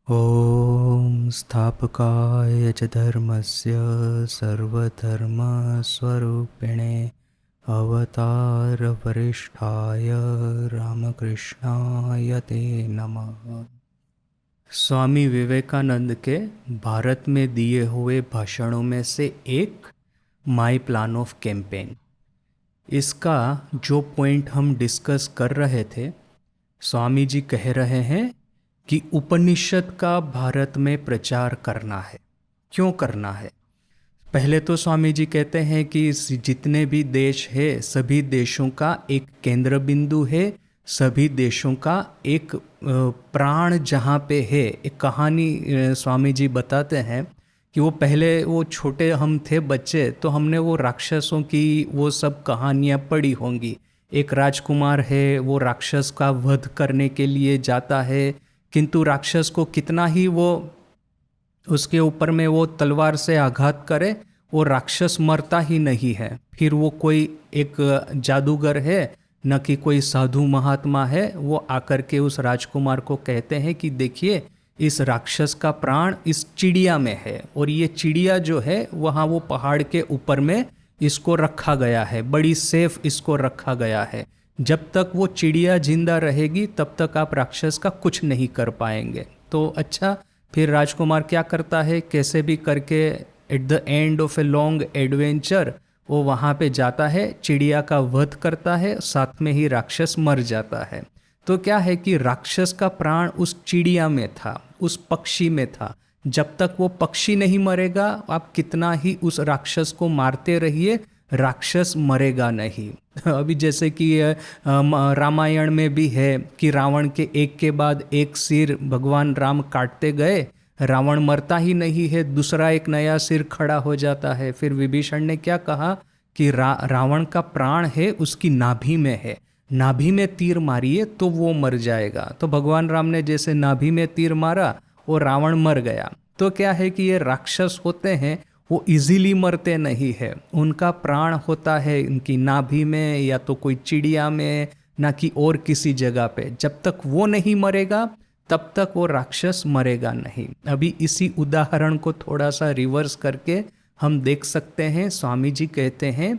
ॐ स्थापकाय च धर्मस्य सर्वधर्मस्वरूपिणे अवतारवरिष्ठाय रामकृष्णाय ते नमः। स्वामी विवेकानंद के भारत में दिए हुए भाषणों में से एक माई प्लान ऑफ कैंपेन। इसका जो पॉइंट हम डिस्कस कर रहे थे, स्वामी जी कह रहे हैं कि उपनिषद का भारत में प्रचार करना है। क्यों करना है? पहले तो स्वामी जी कहते हैं कि जितने भी देश है सभी देशों का एक केंद्र बिंदु है, सभी देशों का एक प्राण जहाँ पे है। एक कहानी स्वामी जी बताते हैं कि वो पहले वो छोटे हम थे बच्चे, तो हमने वो राक्षसों की वो सब कहानियाँ पढ़ी होंगी। एक राजकुमार है, वो राक्षस का वध करने के लिए जाता है, किंतु राक्षस को कितना ही वो उसके ऊपर में वो तलवार से आघात करे, वो राक्षस मरता ही नहीं है। फिर वो कोई एक जादूगर है, न कि कोई साधु महात्मा है, वो आकर के उस राजकुमार को कहते हैं कि देखिए इस राक्षस का प्राण इस चिड़िया में है, और ये चिड़िया जो है वहाँ वो पहाड़ के ऊपर में इसको रखा गया है, बड़ी सेफ इसको रखा गया है। जब तक वो चिड़िया जिंदा रहेगी तब तक आप राक्षस का कुछ नहीं कर पाएंगे। तो अच्छा, फिर राजकुमार क्या करता है, कैसे भी करके at the end of a long adventure वो वहाँ पे जाता है, चिड़िया का वध करता है, साथ में ही राक्षस मर जाता है। तो क्या है कि राक्षस का प्राण उस चिड़िया में था, उस पक्षी में था। जब तक वो पक्षी नहीं मरेगा, आप कितना ही उस राक्षस को मारते रहिए, राक्षस मरेगा नहीं। अभी जैसे कि रामायण में भी है कि रावण के एक के बाद एक सिर भगवान राम काटते गए, रावण मरता ही नहीं है, दूसरा एक नया सिर खड़ा हो जाता है। फिर विभीषण ने क्या कहा कि रावण का प्राण है उसकी नाभि में है, नाभि में तीर मारिए तो वो मर जाएगा। तो भगवान राम ने जैसे नाभि में तीर मारा, वो रावण मर गया। तो क्या है कि ये राक्षस होते हैं, वो इजीली मरते नहीं है, उनका प्राण होता है उनकी नाभि में या तो कोई चिड़िया में, ना कि और किसी जगह पे। जब तक वो नहीं मरेगा तब तक वो राक्षस मरेगा नहीं। अभी इसी उदाहरण को थोड़ा सा रिवर्स करके हम देख सकते हैं। स्वामी जी कहते हैं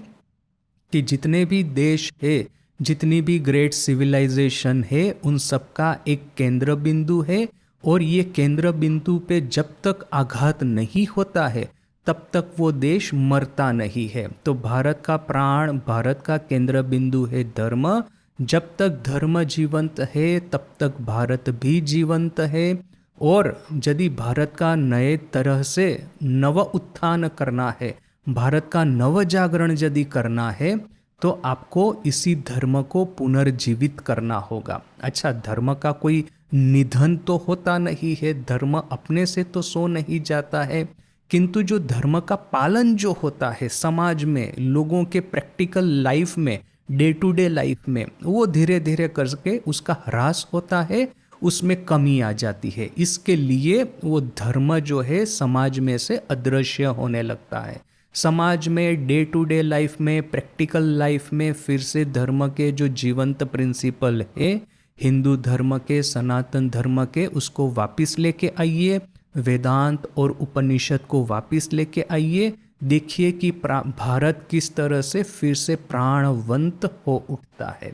कि जितने भी देश है, जितनी भी ग्रेट सिविलाइजेशन है, उन सबका एक केंद्र बिंदु है, और ये केंद्र बिंदु पे जब तक आघात नहीं होता है तब तक वो देश मरता नहीं है। तो भारत का प्राण, भारत का केंद्र बिंदु है धर्म। जब तक धर्म जीवंत है तब तक भारत भी जीवंत है। और यदि भारत का नए तरह से नव उत्थान करना है, भारत का नव जागरण यदि करना है, तो आपको इसी धर्म को पुनर्जीवित करना होगा। अच्छा, धर्म का कोई निधन तो होता नहीं है, धर्म अपने से तो सो नहीं जाता है, किंतु जो धर्म का पालन जो होता है समाज में, लोगों के प्रैक्टिकल लाइफ में, डे टू डे लाइफ में, वो धीरे धीरे करके उसका ह्रास होता है, उसमें कमी आ जाती है। इसके लिए वो धर्म जो है समाज में से अदृश्य होने लगता है। समाज में डे टू डे लाइफ में, प्रैक्टिकल लाइफ में फिर से धर्म के जो जीवंत प्रिंसिपल है, हिंदू धर्म के, सनातन धर्म के, उसको वापस लेके आइए, वेदांत और उपनिषद को वापस लेके आइए। देखिए कि भारत किस तरह से फिर से प्राणवंत हो उठता है।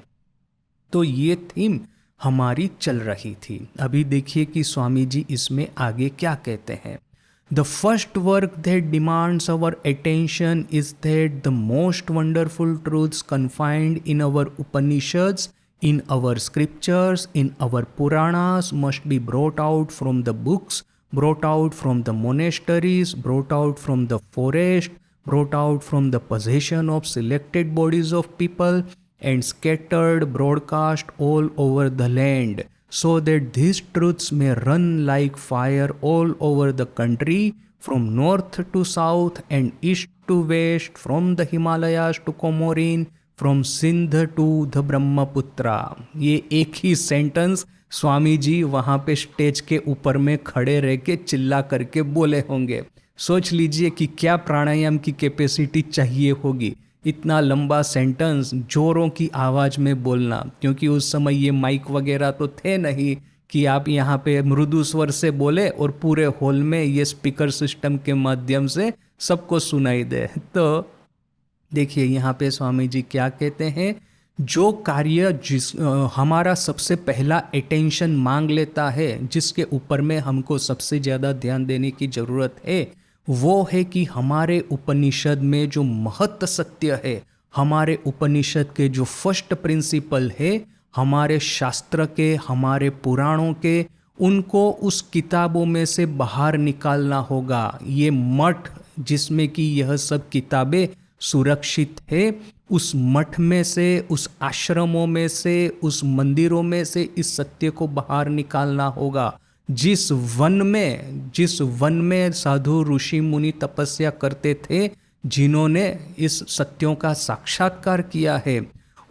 तो ये थीम हमारी चल रही थी। अभी देखिए कि स्वामी जी इसमें आगे क्या कहते हैं। The first work that demands our attention is that the most wonderful truths confined in our Upanishads, in our scriptures, in our Puranas must be brought out from the books, brought out from the monasteries, brought out from the forest, brought out from the possession of selected bodies of people, and scattered broadcast all over the land, so that these truths may run like fire all over the country, from north to south and east to west, from the Himalayas to Comorin, from Sindh to the Brahmaputra। ये एक ही sentence Swami ji वहाँ पे stage के ऊपर में खड़े रह के चिल्ला करके बोले होंगे। सोच लीजिए कि क्या प्राणायाम की कैपेसिटी चाहिए होगी इतना लंबा सेंटेंस जोरों की आवाज़ में बोलना, क्योंकि उस समय ये माइक वगैरह तो थे नहीं कि आप यहाँ पे मृदु स्वर से बोले और पूरे हॉल में ये स्पीकर सिस्टम के माध्यम से सबको सुनाई दे। तो देखिए यहाँ पे स्वामी जी क्या कहते हैं, जो कार्य हमारा सबसे पहला अटेंशन मांग लेता है, जिसके ऊपर में हमको सबसे ज़्यादा ध्यान देने की ज़रूरत है, वो है कि हमारे उपनिषद में जो महत्व सत्य है, हमारे उपनिषद के जो फर्स्ट प्रिंसिपल है, हमारे शास्त्र के, हमारे पुराणों के, उनको उस किताबों में से बाहर निकालना होगा। ये मठ जिसमें कि यह सब किताबें सुरक्षित है, उस मठ में से, उस आश्रमों में से, उस मंदिरों में से इस सत्य को बाहर निकालना होगा। जिस वन में साधु ऋषि मुनि तपस्या करते थे, जिन्होंने इस सत्यों का साक्षात्कार किया है,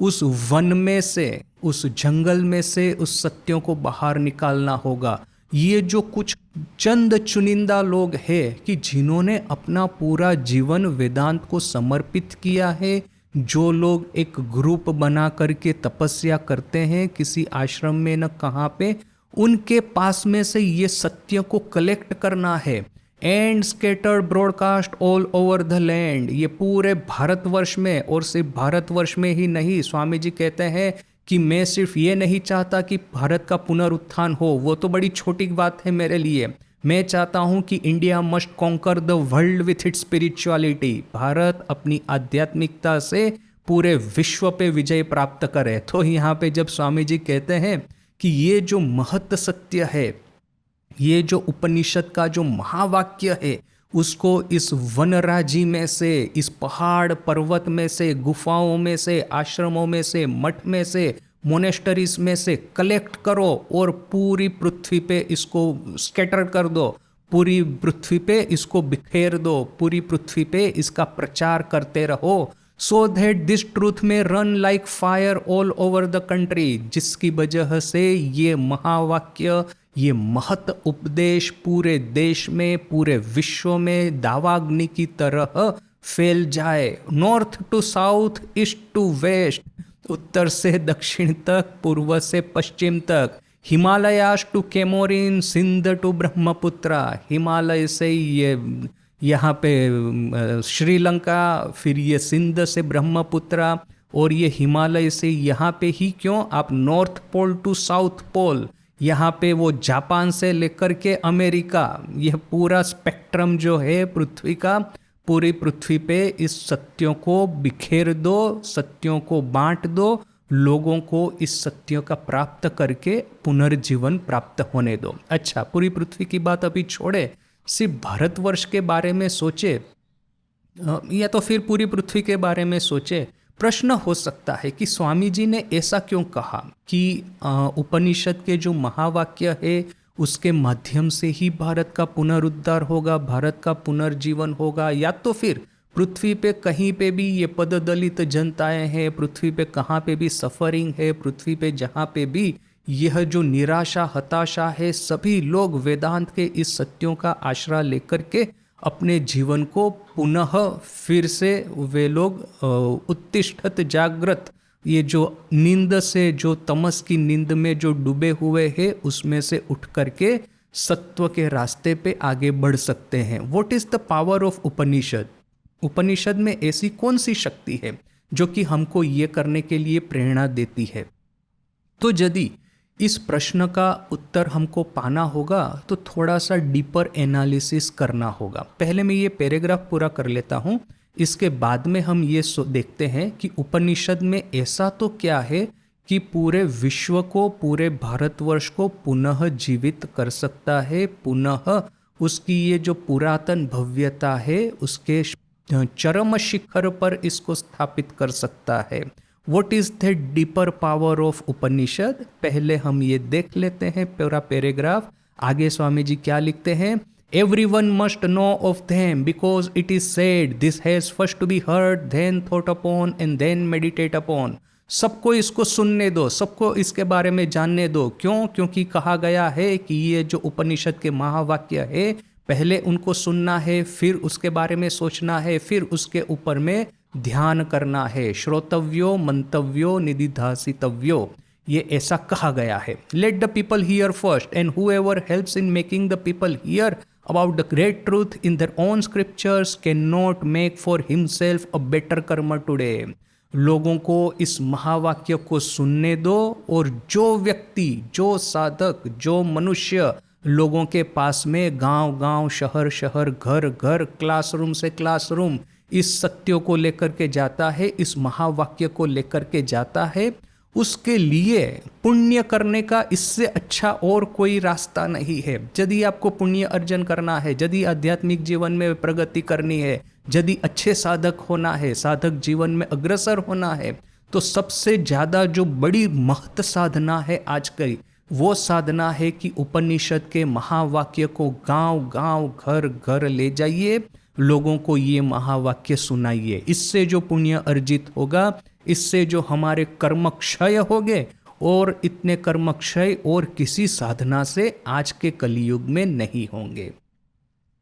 उस वन में से, उस जंगल में से उस सत्यों को बाहर निकालना होगा। ये जो कुछ चंद चुनिंदा लोग हैं कि जिन्होंने अपना पूरा जीवन वेदांत को समर्पित किया है, जो लोग एक ग्रुप बना करके तपस्या करते हैं किसी आश्रम में न कहाँ पे, उनके पास में से ये सत्य को कलेक्ट करना है and scattered broadcast all over the land. ये पूरे भारतवर्ष में, और सिर्फ भारतवर्ष में ही नहीं, स्वामी जी कहते हैं कि मैं सिर्फ ये नहीं चाहता कि भारत का पुनरुत्थान हो, वो तो बड़ी छोटी बात है मेरे लिए। मैं चाहता हूँ कि India must conquer the world with its spirituality. Bharat अपनी आध्यात्मिकता से पूरे विश्व पे विजय प्राप्त करे। तो यहाँ पे जब स्वामी जी कहते हैं कि ये जो महत्व सत्य है, ये जो उपनिषद का जो महावाक्य है, उसको इस वनराजी में से, इस पहाड़ पर्वत में से, गुफाओं में से, आश्रमों में से, मठ में से, मोनेस्टरीज में से कलेक्ट करो और पूरी पृथ्वी पे इसको स्कैटर कर दो, पूरी पृथ्वी पे इसको बिखेर दो, पूरी पृथ्वी पे इसका प्रचार करते रहो, सो दैट दिस ट्रूथ में run like fire all over the country. जिसकी वजह से ये महावाक्य, ये महत उपदेश पूरे देश में, पूरे विश्व में दावाग्नि की तरह फैल जाए। North to south, east to west, उत्तर से दक्षिण तक, पूर्व से पश्चिम तक, हिमालयास टू केमोरिन, सिंध टू ब्रह्मपुत्रा। हिमालय से ये यहाँ पे श्रीलंका, फिर ये सिंध से ब्रह्मपुत्रा, और ये हिमालय से यहाँ पे ही क्यों, आप north pole to south pole, यहाँ पे वो जापान से लेकर के अमेरिका, यह पूरा स्पेक्ट्रम जो है पृथ्वी का, पूरी पृथ्वी पे इस सत्यों को बिखेर दो, सत्यों को बांट दो, लोगों को इस सत्यों का प्राप्त करके पुनर्जीवन प्राप्त होने दो। अच्छा, पूरी पृथ्वी की बात अभी छोड़े, सिर्फ भारतवर्ष के बारे में सोचे या तो फिर पूरी पृथ्वी के बारे में सोचे। प्रश्न हो सकता है कि स्वामी जी ने ऐसा क्यों कहा कि उपनिषद के जो महावाक्य है उसके माध्यम से ही भारत का पुनरुद्धार होगा, भारत का पुनर्जीवन होगा, या तो फिर पृथ्वी पे कहीं पे भी ये पददलित जनताएं हैं, पृथ्वी पे कहाँ पे भी सफरिंग है, पृथ्वी पे जहाँ पे भी यह जो निराशा हताशा है, सभी लोग वेदांत के इस सत्यों का आश्रय लेकर के अपने जीवन को पुनः फिर से वे लोग उत्तिष्ठत जागृत, ये जो नींद से, जो तमस की नींद में जो डूबे हुए हैं, उसमें से उठ करके सत्व के रास्ते पे आगे बढ़ सकते हैं। What is the power of Upanishad? Upanishad में ऐसी कौन सी शक्ति है जो कि हमको ये करने के लिए प्रेरणा देती है? तो यदि इस प्रश्न का उत्तर हमको पाना होगा तो थोड़ा सा डीपर एनालिसिस करना होगा। पहले मैं ये पैराग्राफ पूरा कर लेता हूँ, इसके बाद में हम ये देखते हैं कि उपनिषद में ऐसा तो क्या है कि पूरे विश्व को, पूरे भारतवर्ष को पुनः जीवित कर सकता है, पुनः उसकी ये जो पुरातन भव्यता है उसके चरम शिखर पर इसको स्थापित कर सकता है। What is the deeper power of उपनिषद? पहले हम ये देख लेते हैं पूरा पैराग्राफ। आगे स्वामी जी क्या लिखते हैं? Everyone must know of them because it is said this has first to be heard, then thought upon and then meditate upon. सबको इसको सुनने दो, सबको इसके बारे में जानने दो। क्यों? क्योंकि कहा गया है कि ये जो उपनिषद के महावाक्य है, पहले उनको सुनना है, फिर उसके बारे में सोचना है, फिर उसके ऊपर में ध्यान करना है। श्रोतव्यो मंतव्यो निदिध्यासितव्यो। ये ऐसा कहा गया है। Let the people hear first and whoever helps in making the people hear about the great truth in their own scriptures can not make for himself a better karma today. लोगों को इस महावाक्य को सुनने दो, और जो व्यक्ति, जो साधक, जो मनुष्य लोगों के पास में गांव गांव, शहर शहर, घर घर, क्लासरूम से क्लासरूम इस सत्यों को लेकर के जाता है, इस महावाक्य को लेकर के जाता है, उसके लिए पुण्य करने का इससे अच्छा और कोई रास्ता नहीं है। यदि आपको पुण्य अर्जन करना है, यदि आध्यात्मिक जीवन में प्रगति करनी है, यदि अच्छे साधक होना है, साधक जीवन में अग्रसर होना है, तो सबसे ज़्यादा जो बड़ी महत साधना है आज की, वो साधना है कि उपनिषद के महावाक्य को गांव गांव, घर घर ले जाइए, लोगों को ये महावाक्य सुनाइए। इससे जो पुण्य अर्जित होगा, इससे जो हमारे कर्म क्षय होंगे, और इतने कर्म क्षय और किसी साधना से आज के कलियुग में नहीं होंगे।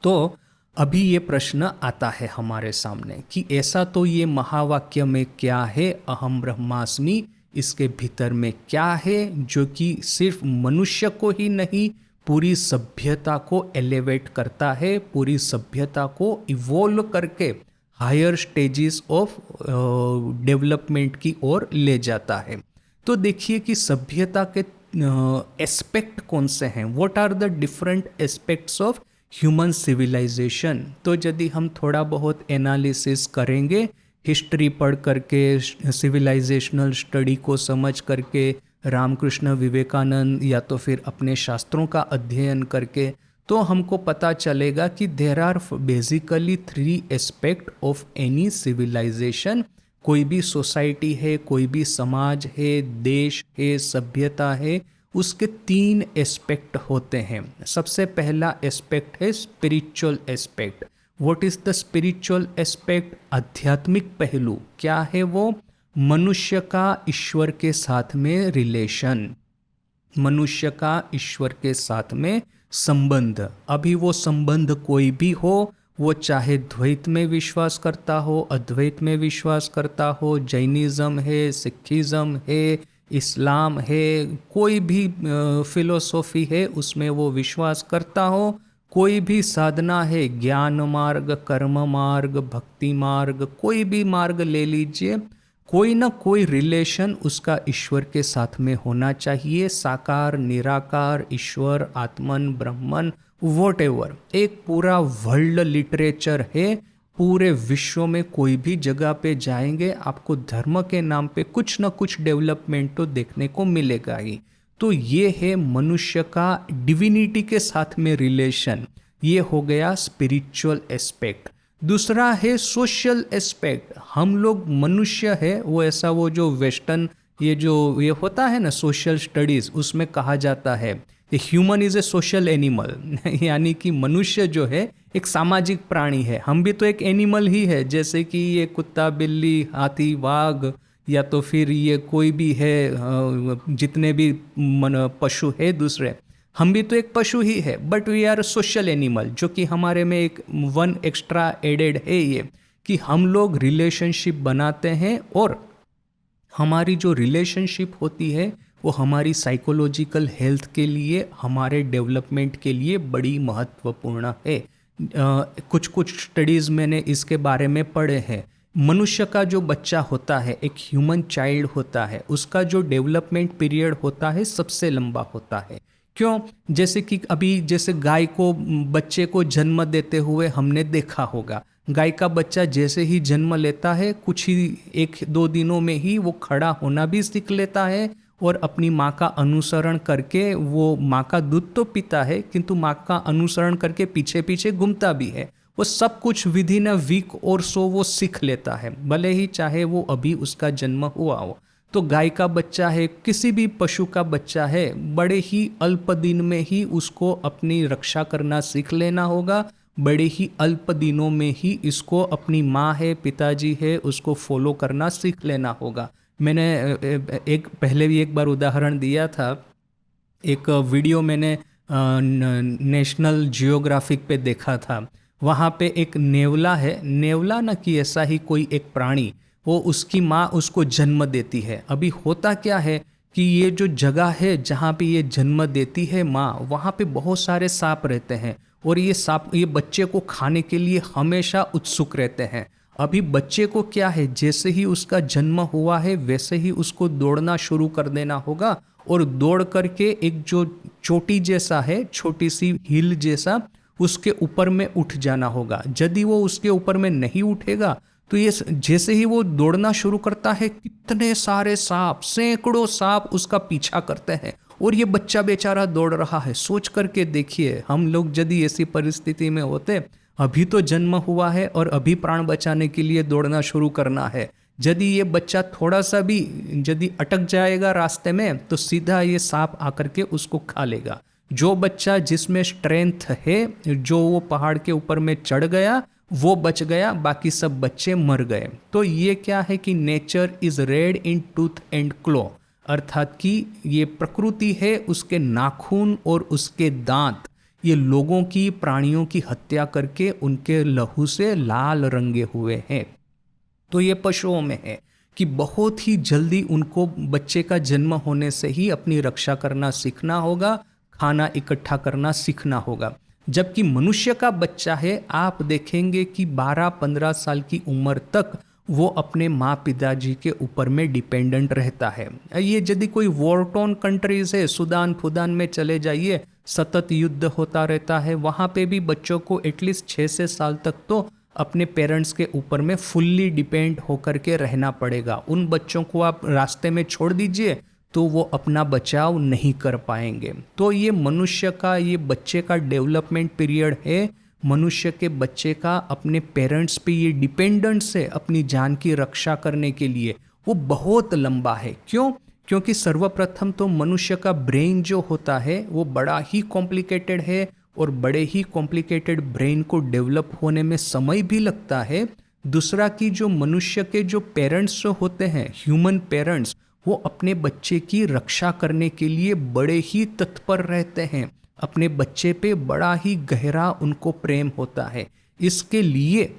तो अभी ये प्रश्न आता है हमारे सामने कि ऐसा तो ये महावाक्य में क्या है, अहम ब्रह्मास्मि, इसके भीतर में क्या है जो कि सिर्फ मनुष्य को ही नहीं, पूरी सभ्यता को एलिवेट करता है, पूरी सभ्यता को इवॉल्व करके हायर स्टेजेस ऑफ डेवलपमेंट की ओर ले जाता है। तो देखिए कि सभ्यता के एस्पेक्ट कौन से हैं, what are the different aspects of human civilization. तो यदि हम थोड़ा बहुत एनालिसिस करेंगे, हिस्ट्री पढ़ करके, सिविलाइजेशनल स्टडी को समझ करके, रामकृष्ण विवेकानंद या तो फिर अपने शास्त्रों का अध्ययन करके, तो हमको पता चलेगा कि there are basically 3 aspect of any civilization. कोई भी सोसाइटी है, कोई भी समाज है, देश है, सभ्यता है, उसके 3 एस्पेक्ट होते हैं। सबसे पहला एस्पेक्ट है spiritual aspect. What is the spiritual aspect? आध्यात्मिक पहलू। क्या है वो? मनुष्य का ईश्वर के साथ में रिलेशन, मनुष्य का ईश्वर के साथ में संबंध। अभी वो संबंध कोई भी हो, वो चाहे द्वैत में विश्वास करता हो, अद्वैत में विश्वास करता हो, जैनिज्म है, सिखिज्म है, इस्लाम है, कोई भी फिलोसॉफी है उसमें वो विश्वास करता हो, कोई भी साधना है, ज्ञान मार्ग, कर्म मार्ग, भक्ति मार्ग, कोई भी मार्ग ले लीजिए, कोई ना कोई रिलेशन उसका ईश्वर के साथ में होना चाहिए। साकार, निराकार, ईश्वर, आत्मन, ब्रह्मन, वॉटएवर। एक पूरा वर्ल्ड लिटरेचर है, पूरे विश्व में कोई भी जगह पे जाएंगे आपको धर्म के नाम पे कुछ ना कुछ डेवलपमेंट तो देखने को मिलेगा ही। तो ये है मनुष्य का डिविनिटी के साथ में रिलेशन, ये हो गया स्पिरिचुअल एस्पेक्ट। दूसरा है सोशल एस्पेक्ट। हम लोग मनुष्य है, वो ऐसा वो जो वेस्टर्न ये होता है ना सोशल स्टडीज़, उसमें कहा जाता है human is a social animal यानी कि मनुष्य जो है एक सामाजिक प्राणी है। हम भी तो एक एनिमल ही है, जैसे कि ये कुत्ता, बिल्ली, हाथी, बाघ, या तो फिर ये कोई भी है, जितने भी पशु है दूसरे, हम भी तो एक पशु ही है। But we are social animal, जो कि हमारे में एक 1 एक्स्ट्रा एडेड है ये कि हम लोग रिलेशनशिप बनाते हैं, और हमारी जो रिलेशनशिप होती है वो हमारी साइकोलॉजिकल हेल्थ के लिए, हमारे डेवलपमेंट के लिए बड़ी महत्वपूर्ण है। कुछ स्टडीज़ मैंने इसके बारे में पढ़े हैं। मनुष्य का जो बच्चा होता है, एक ह्यूमन चाइल्ड होता है, उसका जो डेवलपमेंट पीरियड होता है सबसे लंबा होता है। क्यों? जैसे कि अभी जैसे गाय को, बच्चे को जन्म देते हुए हमने देखा होगा, गाय का बच्चा जैसे ही जन्म लेता है कुछ ही 1-2 दिनों में ही वो खड़ा होना भी सीख लेता है, और अपनी माँ का अनुसरण करके वो माँ का दूध तो पीता है, किंतु माँ का अनुसरण करके पीछे पीछे घूमता भी है। वो सब कुछ विदिन अ वीक और सो वो सीख लेता है, भले ही चाहे वो अभी उसका जन्म हुआ हो। तो गाय का बच्चा है, किसी भी पशु का बच्चा है, बड़े ही अल्प दिन में ही उसको अपनी रक्षा करना सीख लेना होगा, बड़े ही अल्प दिनों में ही इसको अपनी माँ है, पिताजी है, उसको फॉलो करना सीख लेना होगा। मैंने पहले भी एक बार उदाहरण दिया था, एक वीडियो मैंने नेशनल जियोग्राफिक पे देखा था। वहाँ पे एक नेवला है, नेवला ना कि ऐसा ही कोई एक प्राणी, वो उसकी माँ उसको जन्म देती है। अभी होता क्या है कि ये जो जगह है जहाँ पे ये जन्म देती है माँ, वहाँ पे बहुत सारे सांप रहते हैं और ये सांप ये बच्चे को खाने के लिए हमेशा उत्सुक रहते हैं। अभी बच्चे को क्या है, जैसे ही उसका जन्म हुआ है वैसे ही उसको दौड़ना शुरू कर देना होगा और दौड़ करके एक जो चोटी जैसा है, छोटी सी हिल जैसा, उसके ऊपर में उठ जाना होगा। यदि वो उसके ऊपर में नहीं उठेगा तो ये जैसे ही वो दौड़ना शुरू करता है, कितने सारे सांप, सैकड़ों सांप उसका पीछा करते हैं और ये बच्चा बेचारा दौड़ रहा है। सोच करके देखिए, हम लोग यदि ऐसी परिस्थिति में होते, अभी तो जन्म हुआ है और अभी प्राण बचाने के लिए दौड़ना शुरू करना है, यदि ये बच्चा थोड़ा सा भी यदि अटक जाएगा रास्ते में तो सीधा ये सांप आकर के उसको खा लेगा। जो बच्चा जिसमें स्ट्रेंथ है, जो वो पहाड़ के ऊपर में चढ़ गया वो बच गया, बाकी सब बच्चे मर गए। तो ये क्या है कि nature is red in tooth and claw, अर्थात कि ये प्रकृति है, उसके नाखून और उसके दांत ये लोगों की, प्राणियों की हत्या करके उनके लहू से लाल रंगे हुए हैं। तो ये पशुओं में है कि बहुत ही जल्दी उनको बच्चे का जन्म होने से ही अपनी रक्षा करना सीखना होगा, खाना इकट्ठा करना सीखना होगा। जबकि मनुष्य का बच्चा है, आप देखेंगे कि 12-15 साल की उम्र तक वो अपने माँ पिताजी के ऊपर में डिपेंडेंट रहता है। ये यदि कोई वॉर टोन कंट्रीज है, सूडान फुदान में चले जाइए, सतत युद्ध होता रहता है, वहाँ पे भी बच्चों को एटलीस्ट 6 से साल तक तो अपने पेरेंट्स के ऊपर में फुल्ली डिपेंड होकर के रहना पड़ेगा। उन बच्चों को आप रास्ते में छोड़ दीजिए तो वो अपना बचाव नहीं कर पाएंगे। तो ये मनुष्य का, ये बच्चे का डेवलपमेंट पीरियड है, मनुष्य के बच्चे का अपने पेरेंट्स पे ये डिपेंडेंस है अपनी जान की रक्षा करने के लिए, वो बहुत लंबा है। क्यों? क्योंकि सर्वप्रथम तो मनुष्य का ब्रेन जो होता है वो बड़ा ही कॉम्प्लिकेटेड है और बड़े ही कॉम्प्लिकेटेड ब्रेन को डेवलप होने में समय भी लगता है। दूसरा कि जो मनुष्य के जो पेरेंट्स जो होते हैं, ह्यूमन पेरेंट्स, वो अपने बच्चे की रक्षा करने के लिए बड़े ही तत्पर रहते हैं, अपने बच्चे पे बड़ा ही गहरा उनको प्रेम होता है। इसके लिए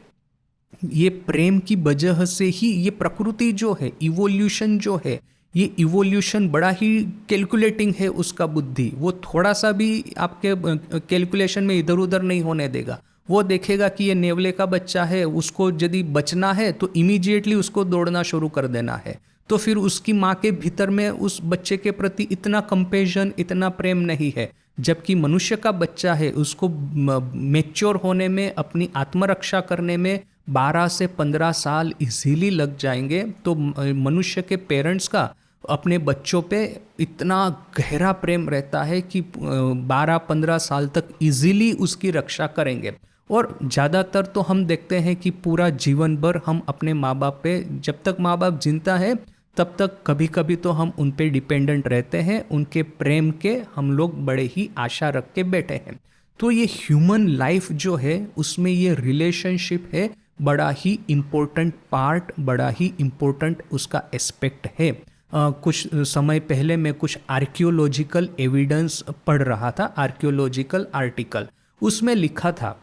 ये प्रेम की वजह से ही ये प्रकृति जो है, इवोल्यूशन जो है, ये इवोल्यूशन बड़ा ही कैलकुलेटिंग है उसका बुद्धि। वो थोड़ा सा भी आपके कैलकुलेशन में इधर उधर नहीं होने देगा। वो देखेगा कि ये नेवले का बच्चा है, उसको यदि बचना है तो इमीडिएटली उसको दौड़ना शुरू कर देना है। तो फिर उसकी माँ के भीतर में उस बच्चे के प्रति इतना कंपेशन, इतना प्रेम नहीं है। जबकि मनुष्य का बच्चा है, उसको मैच्योर होने में, अपनी आत्मरक्षा करने में 12 से 15 साल इजीली लग जाएंगे। तो मनुष्य के पेरेंट्स का अपने बच्चों पे इतना गहरा प्रेम रहता है कि 12-15 साल तक इजीली उसकी रक्षा करेंगे। और ज़्यादातर तो हम देखते हैं कि पूरा जीवन भर हम अपने माँ बाप पे, जब तक माँ बाप जिंदा है तब तक कभी कभी तो हम उन पे डिपेंडेंट रहते हैं, उनके प्रेम के हम लोग बड़े ही आशा रख के बैठे हैं। तो ये ह्यूमन लाइफ जो है उसमें ये रिलेशनशिप है, बड़ा ही इम्पोर्टेंट पार्ट, बड़ा ही इम्पोर्टेंट उसका एस्पेक्ट है। कुछ समय पहले मैं कुछ आर्कियोलॉजिकल एविडेंस पढ़ रहा था, आर्कियोलॉजिकल आर्टिकल, उसमें लिखा था,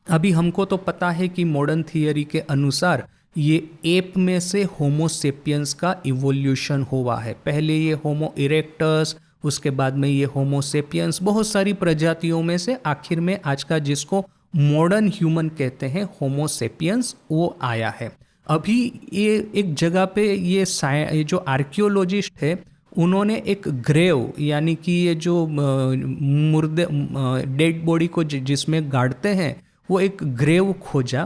अभी हमको तो पता है कि मॉडर्न थियरी के अनुसार ये एप में से होमोसेपियंस का इवोल्यूशन हुआ है। पहले ये होमो इरेक्टस, उसके बाद में ये होमोसेपियंस, बहुत सारी प्रजातियों में से आखिर में आज का जिसको मॉडर्न ह्यूमन कहते हैं, होमोसेपियंस, वो आया है। अभी ये एक जगह पे ये जो आर्कियोलॉजिस्ट है उन्होंने एक ग्रेव, यानी कि ये जो मुर्दे, डेड बॉडी को जिसमें गाड़ते हैं, वो एक ग्रेव खोजा।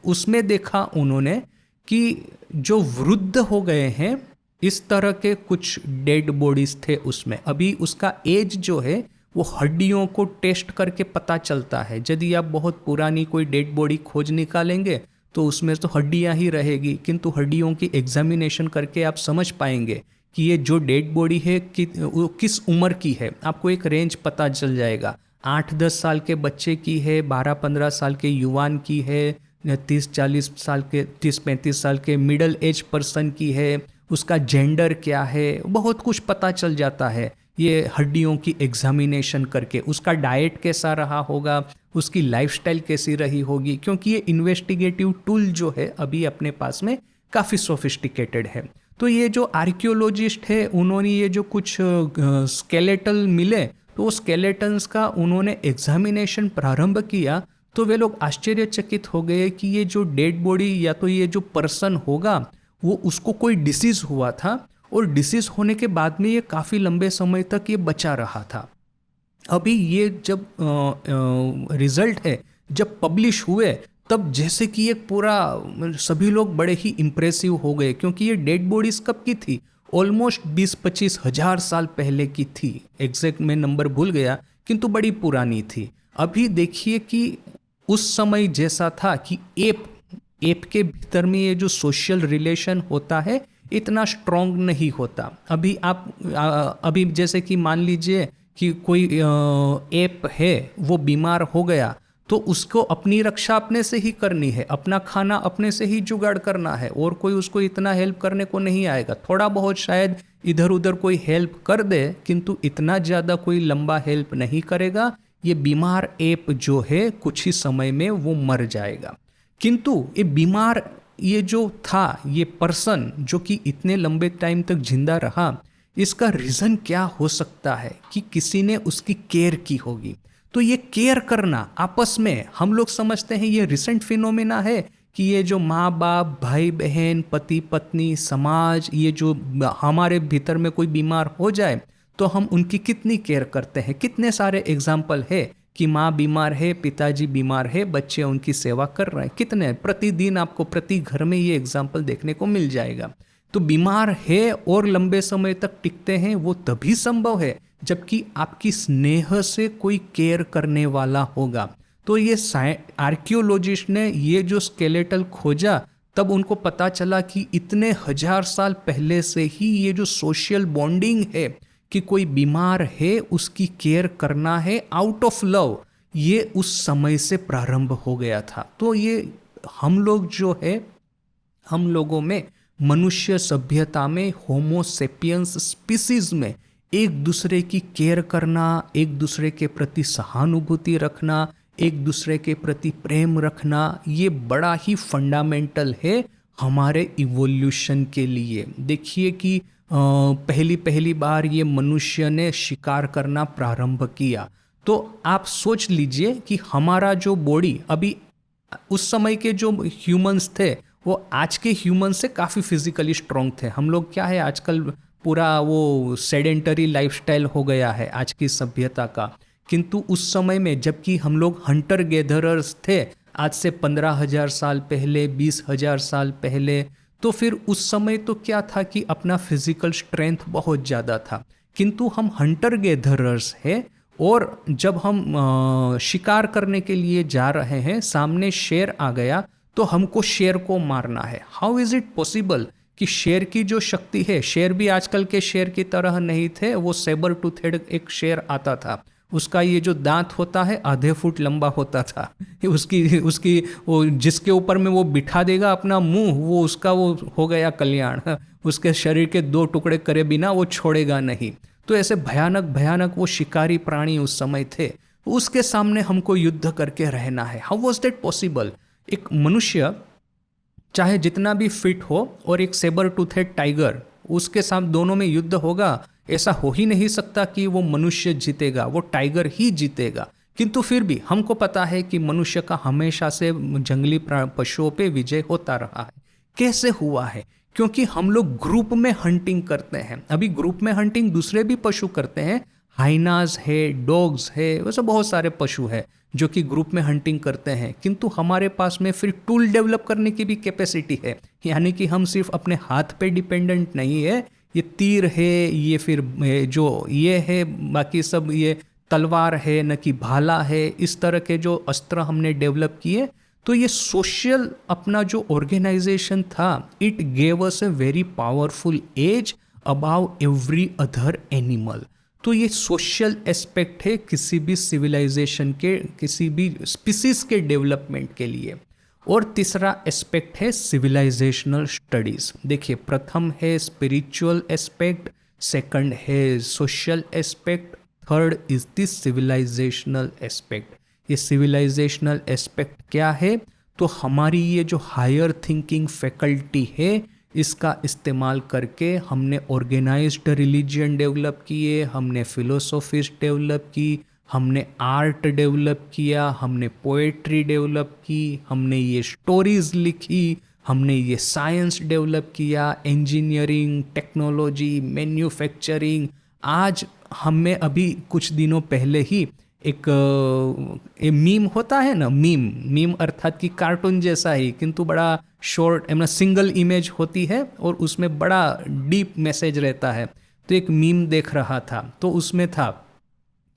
उसमें देखा उन्होंने कि जो वृद्ध हो गए हैं, इस तरह के कुछ डेड बॉडीज थे उसमें। अभी उसका एज जो है वो हड्डियों को टेस्ट करके पता चलता है। यदि आप बहुत पुरानी कोई डेड बॉडी खोज निकालेंगे तो उसमें तो हड्डियां ही रहेगी, किंतु हड्डियों की एग्जामिनेशन करके आप समझ पाएंगे कि ये जो डेड बॉडी है वो किस उम्र की है। आपको एक रेंज पता चल जाएगा, 8-10 साल के बच्चे की है, 12-15 साल के युवान की है, 30-40 साल के, 30-35 साल के मिडल एज पर्सन की है, उसका जेंडर क्या है, बहुत कुछ पता चल जाता है ये हड्डियों की एग्जामिनेशन करके। उसका डाइट कैसा रहा होगा, उसकी लाइफस्टाइल कैसी रही होगी, क्योंकि ये इन्वेस्टिगेटिव टूल जो है अभी अपने पास में काफ़ी सोफिस्टिकेटेड है। तो ये जो आर्कियोलॉजिस्ट है उन्होंने ये जो कुछ स्केलेटल मिले तो वो स्केलेटन्स का उन्होंने एग्जामिनेशन प्रारंभ किया तो वे लोग आश्चर्यचकित हो गए कि ये जो डेड बॉडी या तो ये जो पर्सन होगा वो उसको कोई डिसीज़ हुआ था और डिसीज़ होने के बाद में ये काफ़ी लंबे समय तक ये बचा रहा था। अभी ये जब रिजल्ट है जब पब्लिश हुए तब जैसे कि एक पूरा सभी लोग बड़े ही इम्प्रेसिव हो गए क्योंकि ये डेड बॉडीज कब की थी, ऑलमोस्ट 20-25 हजार साल पहले की थी। एग्जैक्ट मैं नंबर भूल गया किंतु बड़ी पुरानी थी। अभी देखिए कि उस समय जैसा था कि एप के भीतर में ये जो सोशल रिलेशन होता है इतना स्ट्रॉन्ग नहीं होता। अभी आप अभी जैसे कि मान लीजिए कि कोई एप है वो बीमार हो गया तो उसको अपनी रक्षा अपने से ही करनी है, अपना खाना अपने से ही जुगाड़ करना है और कोई उसको इतना हेल्प करने को नहीं आएगा। थोड़ा बहुत शायद इधर उधर कोई हेल्प कर दे किंतु इतना ज़्यादा कोई लंबा हेल्प नहीं करेगा। ये बीमार एप जो है कुछ ही समय में वो मर जाएगा। किंतु ये बीमार ये जो था ये पर्सन जो कि इतने लंबे टाइम तक जिंदा रहा, इसका रीज़न क्या हो सकता है कि किसी ने उसकी केयर की होगी। तो ये केयर करना आपस में हम लोग समझते हैं ये रिसेंट फिनोमेना है कि ये जो माँ बाप भाई बहन पति पत्नी समाज ये जो हमारे भीतर में कोई बीमार हो जाए तो हम उनकी कितनी केयर करते हैं। कितने सारे एग्जाम्पल है कि माँ बीमार है, पिताजी बीमार है, बच्चे उनकी सेवा कर रहे हैं। कितने प्रतिदिन आपको प्रति घर में ये एग्जाम्पल देखने को मिल जाएगा। तो बीमार है और लंबे समय तक टिकते हैं वो तभी संभव है जबकि आपकी स्नेह से कोई केयर करने वाला होगा। तो ये आर्कियोलॉजिस्ट ने ये जो स्केलेटल खोजा तब उनको पता चला कि इतने हजार साल पहले से ही ये जो सोशल बॉन्डिंग है कि कोई बीमार है उसकी केयर करना है आउट ऑफ लव, ये उस समय से प्रारंभ हो गया था। तो ये हम लोग जो है हम लोगों में मनुष्य सभ्यता में होमो सेपियंस स्पीसीज में एक दूसरे की केयर करना, एक दूसरे के प्रति सहानुभूति रखना, एक दूसरे के प्रति प्रेम रखना, ये बड़ा ही फंडामेंटल है हमारे इवोल्यूशन के लिए। देखिए कि पहली बार ये मनुष्य ने शिकार करना प्रारंभ किया तो आप सोच लीजिए कि हमारा जो बॉडी अभी उस समय के जो ह्यूमंस थे वो आज के ह्यूमन से काफ़ी फिजिकली स्ट्रॉन्ग थे। हम लोग क्या है आजकल पूरा वो सेडेंटरी लाइफस्टाइल हो गया है आज की सभ्यता का, किंतु उस समय में जबकि हम लोग हंटर गैदरर्स थे आज से 15,000 साल पहले 20,000 साल पहले, तो फिर उस समय तो क्या था कि अपना फिजिकल स्ट्रेंथ बहुत ज़्यादा था। किंतु हम हंटर गैदरर्स हैं और जब हम शिकार करने के लिए जा रहे हैं सामने शेर आ गया तो हमको शेर को मारना है। हाउ इज़ इट पॉसिबल कि शेर की जो शक्ति है, शेर भी आजकल के शेर की तरह नहीं थे, वो सेबर टूथेड एक शेर आता था, उसका ये जो दांत होता है आधे फुट लंबा होता था, उसकी वो जिसके ऊपर में वो बिठा देगा अपना मुंह वो उसका वो हो गया कल्याण, उसके शरीर के 2 टुकड़े करे बिना वो छोड़ेगा नहीं। तो ऐसे भयानक भयानक वो शिकारी प्राणी उस समय थे, उसके सामने हमको युद्ध करके रहना है। How was that possible? एक मनुष्य चाहे जितना भी फिट हो और एक सेबर टूथेड टाइगर, उसके साथ दोनों में युद्ध होगा, ऐसा हो ही नहीं सकता कि वो मनुष्य जीतेगा, वो टाइगर ही जीतेगा। किंतु फिर भी हमको पता है कि मनुष्य का हमेशा से जंगली पशुओं पे विजय होता रहा है। कैसे हुआ है? क्योंकि हम लोग ग्रुप में हंटिंग करते हैं। अभी ग्रुप में हंटिंग दूसरे भी पशु करते हैं, हाइनास है, डॉग्स है, वैसे बहुत सारे पशु है जो कि ग्रुप में हंटिंग करते हैं। किंतु हमारे पास में फिर टूल डेवलप करने की भी कैपेसिटी है, यानी कि हम सिर्फ अपने हाथ पे डिपेंडेंट नहीं है। ये तीर है, ये फिर जो ये है, बाकी सब ये तलवार है न कि भाला है, इस तरह के जो अस्त्र हमने डेवलप किए। तो ये सोशल अपना जो ऑर्गेनाइजेशन था, it gave us a very powerful edge above every other animal. तो ये सोशल एस्पेक्ट है किसी भी सिविलाइजेशन के, किसी भी स्पीसीज के डेवलपमेंट के लिए। और तीसरा एस्पेक्ट है सिविलाइजेशनल स्टडीज़। देखिए, प्रथम है स्पिरिचुअल एस्पेक्ट, सेकंड है social aspect, third is the civilisational aspect. ये सिविलाइजेशनल एस्पेक्ट क्या है? तो हमारी ये जो हायर थिंकिंग फैकल्टी है, इसका इस्तेमाल करके हमने ऑर्गेनाइज्ड रिलीजन डेवलप किए, हमने फिलोसॉफीज डेवलप की, हमने आर्ट डेवलप किया, हमने पोएट्री डेवलप की, हमने ये स्टोरीज लिखी, हमने ये साइंस डेवलप किया, इंजीनियरिंग, टेक्नोलॉजी, मैन्युफैक्चरिंग। आज हमें अभी कुछ दिनों पहले ही एक मीम होता है ना, मीम मीम अर्थात कि कार्टून जैसा ही किंतु बड़ा शॉर्ट सिंगल इमेज होती है और उसमें बड़ा डीप मैसेज रहता है। तो एक मीम देख रहा था, तो उसमें था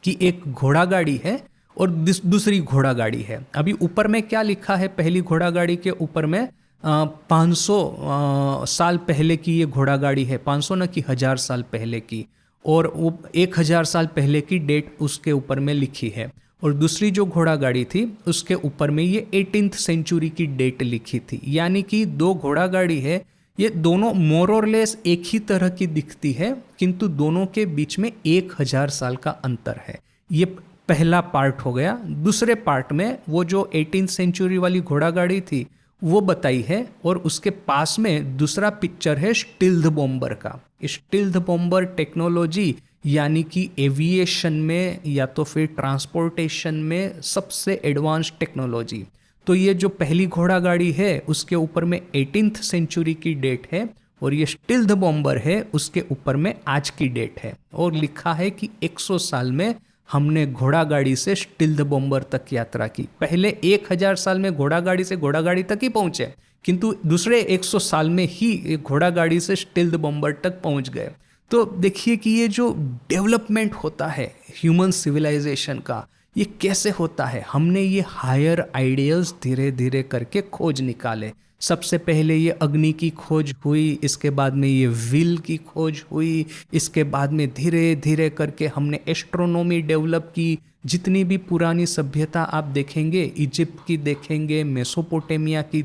कि एक घोड़ा गाड़ी है और दूसरी घोड़ा गाड़ी है। अभी ऊपर में क्या लिखा है, पहली घोड़ा गाड़ी के ऊपर में 500 साल पहले की ये घोड़ा गाड़ी है, 500 न कि 1000 साल पहले की, और वो 1000 साल पहले की डेट उसके ऊपर में लिखी है। और दूसरी जो घोड़ा गाड़ी थी उसके ऊपर में ये 18th सेंचुरी की डेट लिखी थी। यानी कि दो घोड़ा गाड़ी है, ये दोनों मोर और लेस एक ही तरह की दिखती है, किंतु दोनों के बीच में 1000 साल का अंतर है। ये पहला पार्ट हो गया। दूसरे पार्ट में वो जो 18th सेंचुरी वाली घोड़ा गाड़ी थी वो बताई है, और उसके पास में दूसरा पिक्चर है स्टिल्थ बॉम्बर का। स्टिल्थ बॉम्बर टेक्नोलॉजी यानी कि एविएशन में या तो फिर ट्रांसपोर्टेशन में सबसे एडवांस टेक्नोलॉजी। तो ये जो पहली घोड़ा गाड़ी है उसके ऊपर में 18th सेंचुरी की डेट है, और ये स्टिल्थ बॉम्बर है उसके ऊपर में आज की डेट है, और लिखा है कि 100 साल में हमने घोड़ा गाड़ी से स्टिल्थ बॉम्बर तक यात्रा की। पहले 1000 साल में घोड़ा गाड़ी से घोड़ा गाड़ी तक ही पहुंचे, किंतु दूसरे 100 साल में ही घोड़ा गाड़ी से स्टिल्थ बॉम्बर तक पहुंच गए। तो देखिए कि ये जो डेवलपमेंट होता है ह्यूमन सिविलाइजेशन का, ये कैसे होता है। हमने ये हायर आइडियल्स धीरे धीरे करके खोज निकाले। सबसे पहले ये अग्नि की खोज हुई, इसके बाद में ये व्हील की खोज हुई, इसके बाद में धीरे धीरे करके हमने एस्ट्रोनॉमी डेवलप की। जितनी भी पुरानी सभ्यता आप देखेंगे, इजिप्ट की देखेंगे, मेसोपोटामिया की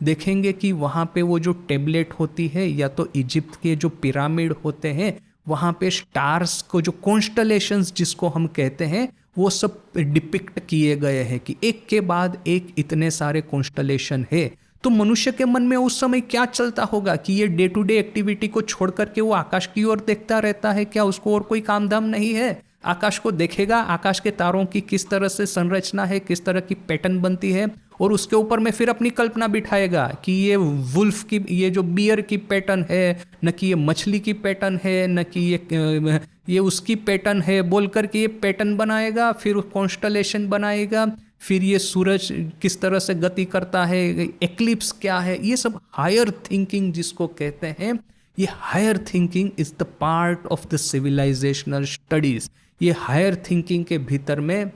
देखेंगे कि वहाँ पे वो जो टेबलेट होती है, या तो इजिप्ट के जो पिरामिड होते हैं वहाँ पे स्टार्स को जो कॉन्स्टलेशंस जिसको हम कहते हैं वो सब डिपिक्ट किए गए हैं कि एक के बाद एक इतने सारे कॉन्स्टलेशन है। तो मनुष्य के मन में उस समय क्या चलता होगा कि ये डे टू डे एक्टिविटी को छोड़ करके वो आकाश की ओर देखता रहता है क्या? उसको और कोई काम धाम नहीं है? आकाश को देखेगा, आकाश के तारों की किस तरह से संरचना है, किस तरह की पैटर्न बनती है, और उसके ऊपर में फिर अपनी कल्पना बिठाएगा कि ये वुल्फ की, ये जो बियर की पैटर्न है, न कि ये मछली की पैटर्न है, न कि ये उसकी पैटर्न है, बोल कर के ये पैटर्न बनाएगा, फिर कॉन्स्टलेशन बनाएगा, फिर ये सूरज किस तरह से गति करता है, एक्लिप्स क्या है, ये सब हायर थिंकिंग जिसको कहते हैं। ये higher thinking is the part of the civilizational studies. ये हायर थिंकिंग के भीतर में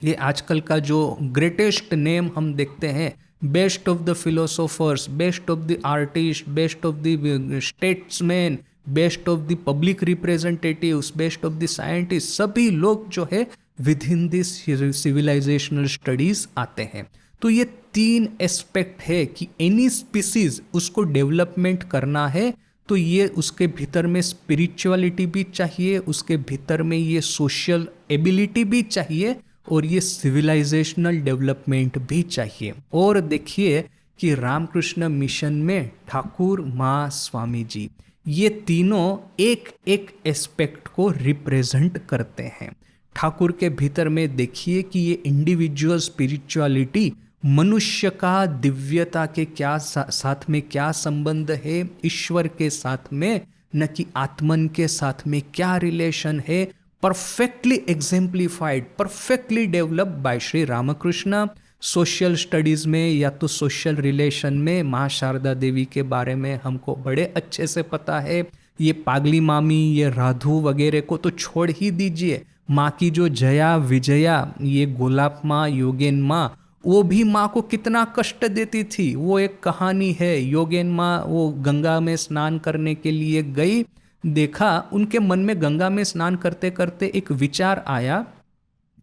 ये आजकल का जो ग्रेटेस्ट नेम हम देखते हैं, best of the philosophers, best of the artist, best of the statesman, best of the public representatives, best of the scientist, सभी लोग जो है within this civilizational studies आते हैं। तो ये 3 एस्पेक्ट है कि एनी स्पीसीज उसको डेवलपमेंट करना है तो ये उसके भीतर में स्पिरिचुअलिटी भी चाहिए, उसके भीतर में ये सोशल एबिलिटी भी चाहिए, और ये सिविलाइजेशनल डेवलपमेंट भी चाहिए। और देखिए कि रामकृष्ण मिशन में ठाकुर, माँ, स्वामी जी, ये तीनों एक एक एस्पेक्ट को रिप्रेजेंट करते हैं। ठाकुर के भीतर में देखिए कि ये इंडिविजुअल स्पिरिचुअलिटी मनुष्य का दिव्यता के क्या साथ में क्या संबंध है, ईश्वर के साथ में, न कि आत्मन के साथ में क्या रिलेशन है, perfectly exemplified, perfectly developed by Shri Ramakrishna. Social studies में या तो सोशल रिलेशन में माँ शारदा देवी के बारे में हमको बड़े अच्छे से पता है। ये पागली मामी, ये राधु वगैरह को तो छोड़ ही दीजिए, माँ की जो जया विजया, ये गोलाप माँ, योगेन माँ, वो भी माँ को कितना कष्ट देती थी। वो एक कहानी है, योगेन माँ वो गंगा में स्नान करने के लिए गई, देखा उनके मन में गंगा में स्नान करते करते एक विचार आया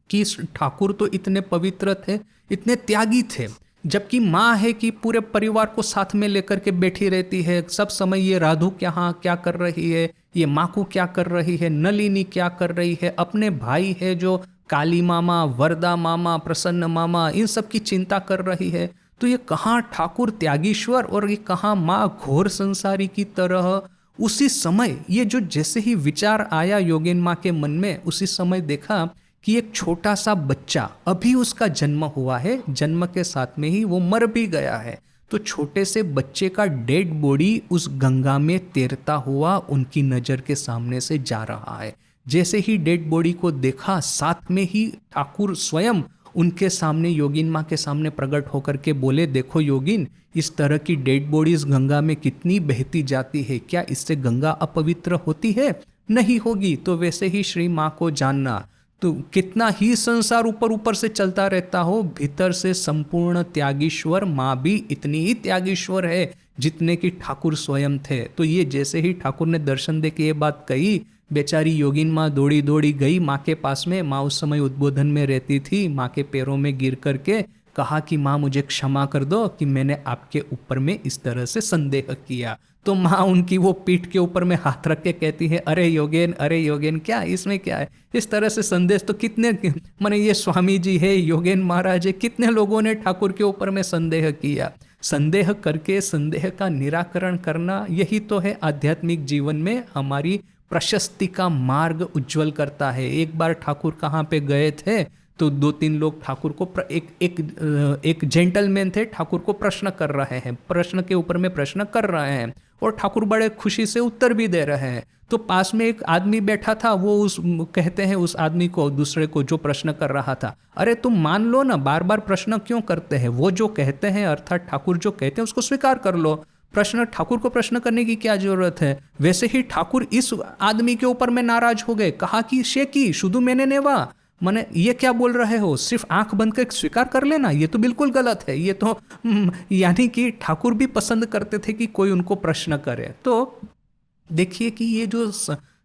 कि ठाकुर तो इतने पवित्र थे, इतने त्यागी थे, जबकि माँ है कि पूरे परिवार को साथ में लेकर के बैठी रहती है सब समय। ये राधु क्या कर रही है, ये माकू क्या कर रही है, नलिनी क्या कर रही है, अपने भाई है जो काली मामा, वरदा मामा, प्रसन्न मामा, इन सब की चिंता कर रही है। तो ये कहाँ ठाकुर त्यागीश्वर और ये कहाँ माँ घोर संसारी की तरह। उसी समय ये जो जैसे ही विचार आया योगेन माँ के मन में, उसी समय देखा कि एक छोटा सा बच्चा अभी उसका जन्म हुआ है, जन्म के साथ में ही वो मर भी गया है। तो छोटे से बच्चे का डेड बॉडी उस गंगा में तैरता हुआ उनकी नज़र के सामने से जा रहा है। जैसे ही डेड बॉडी को देखा, साथ में ही ठाकुर स्वयं उनके सामने, योगिन माँ के सामने प्रकट होकर के बोले, देखो योगिन, इस तरह की डेड बॉडीज गंगा में कितनी बहती जाती है, क्या इससे गंगा अपवित्र होती है? नहीं होगी। तो वैसे ही श्री माँ को जानना, तो कितना ही संसार ऊपर ऊपर से चलता रहता हो, भीतर से संपूर्ण त्यागीश्वर माँ भी इतनी ही त्यागीश्वर है जितने कि ठाकुर स्वयं थे। तो ये जैसे ही ठाकुर ने दर्शन दे के ये बात कही, बेचारी योगिन माँ दौड़ी दौड़ी गई माँ के पास में। माँ उस समय उद्बोधन में रहती थी। माँ के पैरों में गिर करके कहा कि माँ मुझे क्षमा कर दो कि मैंने आपके ऊपर में इस तरह से संदेह किया। तो माँ उनकी वो पीठ के ऊपर में हाथ रख के कहती है, अरे योगेन, क्या इसमें क्या है? इस तरह से संदेश तो कितने, माने ये स्वामी जी है, योगेन महाराज है, कितने लोगों ने ठाकुर के ऊपर में संदेह किया। संदेह करके संदेह का निराकरण करना, यही तो है आध्यात्मिक जीवन में हमारी प्रशस्ति का मार्ग उज्जवल करता है। एक बार ठाकुर कहाँ पे गए थे, तो 2-3 लोग ठाकुर को एक जेंटलमैन थे, ठाकुर को प्रश्न कर रहे हैं, प्रश्न के ऊपर में प्रश्न कर रहे हैं और ठाकुर बड़े खुशी से उत्तर भी दे रहे हैं। तो पास में एक आदमी बैठा था, वो कहते हैं उस आदमी को, दूसरे को जो प्रश्न कर रहा था, अरे तुम मान लो ना, बार बार प्रश्न क्यों करते हैं? वो जो कहते हैं, अर्थात ठाकुर जो कहते हैं उसको स्वीकार कर लो, प्रश्न ठाकुर को प्रश्न करने की क्या जरूरत है? वैसे ही ठाकुर इस आदमी के ऊपर में नाराज हो गए, कहा कि शेकी शुद्ध मैंने नेवा, माने ये क्या बोल रहे हो, सिर्फ आंख बंद कर स्वीकार कर लेना, ये तो बिल्कुल गलत है। ये तो यानी कि ठाकुर भी पसंद करते थे कि कोई उनको प्रश्न करे। तो देखिए कि ये जो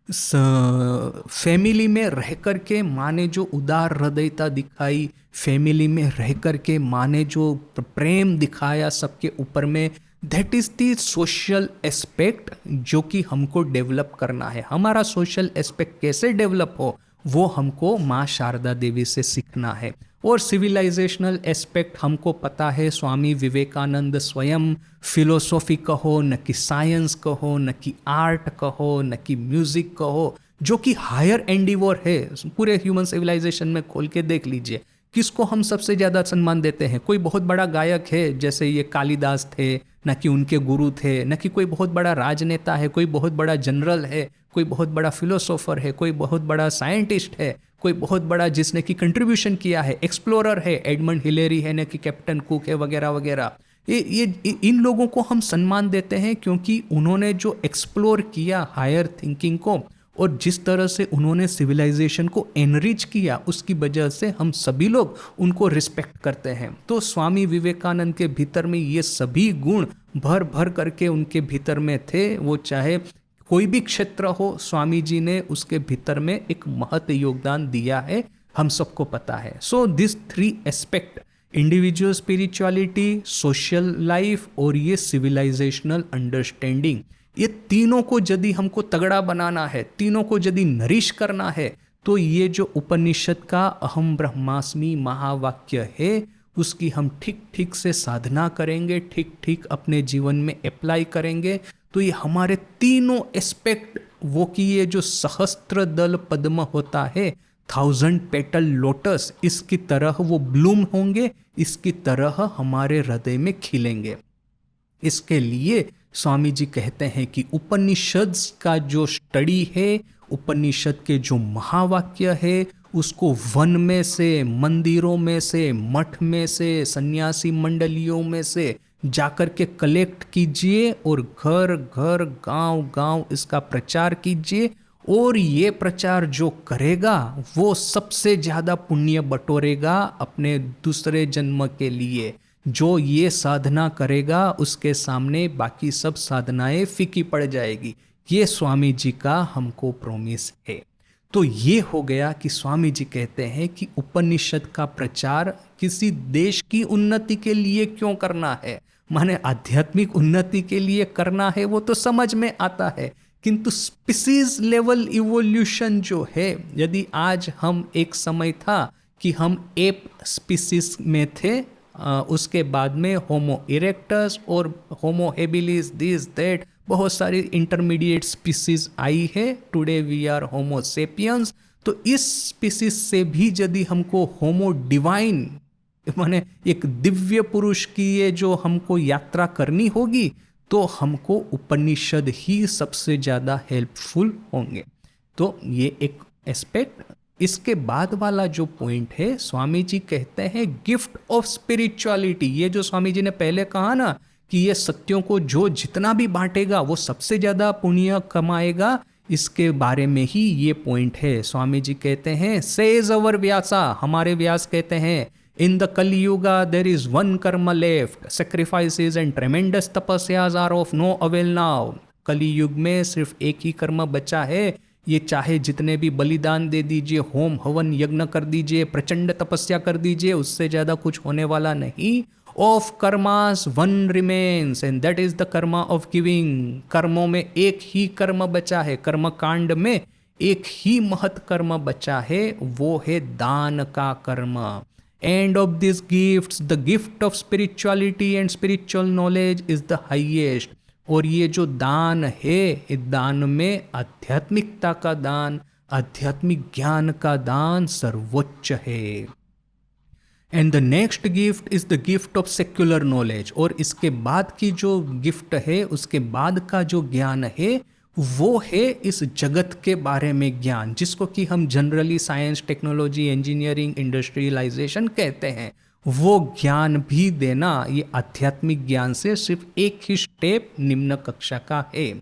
फैमिली में रह कर के माँ ने जो उदार हृदयता दिखाई, फैमिली में रह कर के माँ ने जो प्रेम दिखाया सबके ऊपर में, that is the social aspect जो कि हमको डेवलप करना है। हमारा सोशल एस्पेक्ट कैसे डेवलप हो, वो हमको माँ शारदा देवी से सीखना है। और सिविलाइजेशनल एस्पेक्ट हमको पता है, स्वामी विवेकानंद स्वयं फिलोसॉफी कहो, न कि साइंस कहो, न कि आर्ट कहो, न कि म्यूजिक कहो, जो कि हायर एंडिवर है पूरे ह्यूमन सिविलाइजेशन में, खोल के देख लीजिए किसको हम सबसे ज़्यादा सम्मान देते हैं। कोई बहुत बड़ा गायक है जैसे ये कालिदास थे, न कि उनके गुरु थे, न कि कोई बहुत बड़ा राजनेता है, कोई बहुत बड़ा जनरल है, कोई बहुत बड़ा फिलोसोफर है, कोई बहुत बड़ा साइंटिस्ट है, कोई बहुत बड़ा जिसने की कंट्रीब्यूशन किया है, एक्सप्लोरर है, एडमंड हिलेरी है, न कि कैप्टन कुक है, वगैरह वगैरह। ये इन लोगों को हम सम्मान देते हैं क्योंकि उन्होंने जो एक्सप्लोर किया हायर थिंकिंग को, और जिस तरह से उन्होंने सिविलाइजेशन को एनरिच किया, उसकी वजह से हम सभी लोग उनको रिस्पेक्ट करते हैं। तो स्वामी विवेकानंद के भीतर में ये सभी गुण भर भर करके उनके भीतर में थे। वो चाहे कोई भी क्षेत्र हो, स्वामी जी ने उसके भीतर में एक महत्व योगदान दिया है, हम सबको पता है। So this 3 aspect, individual spirituality, social life और ये सिविलाइजेशनल अंडरस्टैंडिंग, ये तीनों को यदि हमको तगड़ा बनाना है, तीनों को यदि नरिश करना है, तो ये जो उपनिषद का अहम ब्रह्मास्मि महावाक्य है, उसकी हम ठीक ठीक से साधना करेंगे, ठीक ठीक अपने जीवन में अप्लाई करेंगे, तो ये हमारे तीनों एस्पेक्ट, वो कि ये जो सहस्त्र दल पद्म होता है, 1000 पेटल लोटस, इसकी तरह वो ब्लूम होंगे, इसकी तरह हमारे हृदय में खिलेंगे। इसके लिए स्वामी जी कहते हैं कि उपनिषद का जो स्टडी है, उपनिषद के जो महावाक्य है, उसको वन में से, मंदिरों में से, मठ में से, सन्यासी मंडलियों में से जाकर के कलेक्ट कीजिए और घर घर गांव गांव इसका प्रचार कीजिए। और ये प्रचार जो करेगा वो सबसे ज़्यादा पुण्य बटोरेगा अपने दूसरे जन्म के लिए। जो ये साधना करेगा उसके सामने बाकी सब साधनाएं फीकी पड़ जाएगी। ये स्वामी जी का हमको प्रॉमिस है। तो ये हो गया कि स्वामी जी कहते हैं कि उपनिषद का प्रचार किसी देश की उन्नति के लिए क्यों करना है, माने आध्यात्मिक उन्नति के लिए करना है, वो तो समझ में आता है, किंतु स्पीसीज लेवल इवोल्यूशन जो है, यदि आज हम, एक समय था कि हम एप स्पीसीज में थे, उसके बाद में होमो इरेक्टस और होमो हेबिलिस, दिस दैट, बहुत सारी इंटरमीडिएट स्पीसीज आई है। Today we are homo sapiens. तो इस स्पीसीज से भी यदि हमको होमो डिवाइन माने एक दिव्य पुरुष की ये जो हमको यात्रा करनी होगी, तो हमको उपनिषद ही सबसे ज़्यादा हेल्पफुल होंगे। तो ये एक एस्पेक्ट। इसके बाद वाला जो पॉइंट है, स्वामी जी कहते हैं गिफ्ट ऑफ स्पिरिचुअलिटी। ये जो स्वामी जी ने पहले कहा ना कि ये सत्यों को जो जितना भी बांटेगा वो सबसे ज़्यादा पुण्य कमाएगा, इसके बारे में ही ये पॉइंट है। स्वामी जी कहते हैं, सेज अवर व्यासा, हमारे व्यास कहते हैं, in the Kaliyuga there is one karma left, sacrifices and tremendous tapasyas are of no avail now. Kaliyug में सिर्फ एक ही कर्म बचा है, ये चाहे जितने भी बलिदान दे दीजिए, होम हवन यज्ञ कर दीजिए, प्रचंड तपस्या कर दीजिए, उससे ज़्यादा कुछ होने वाला नहीं। Of karmas one remains and that is the Karma of giving. कर्मों में एक ही कर्म बचा है, कर्म कांड में एक ही महत् कर्म बचा है, वो है दान का कर्म। End of this gifts the gift of spirituality and spiritual knowledge is the highest. और ये जो दान है, इस दान में आध्यात्मिकता का दान, आध्यात्मिक ज्ञान का दान सर्वोच्च है। And the next gift is the gift of secular knowledge. और इसके बाद की जो गिफ्ट है, उसके बाद का जो ज्ञान है, वो है इस जगत के बारे में ज्ञान, जिसको कि हम generally science, technology, engineering, industrialization कहते हैं। वो ज्ञान भी देना ये आध्यात्मिक ज्ञान से सिर्फ एक ही स्टेप निम्न कक्षा का है।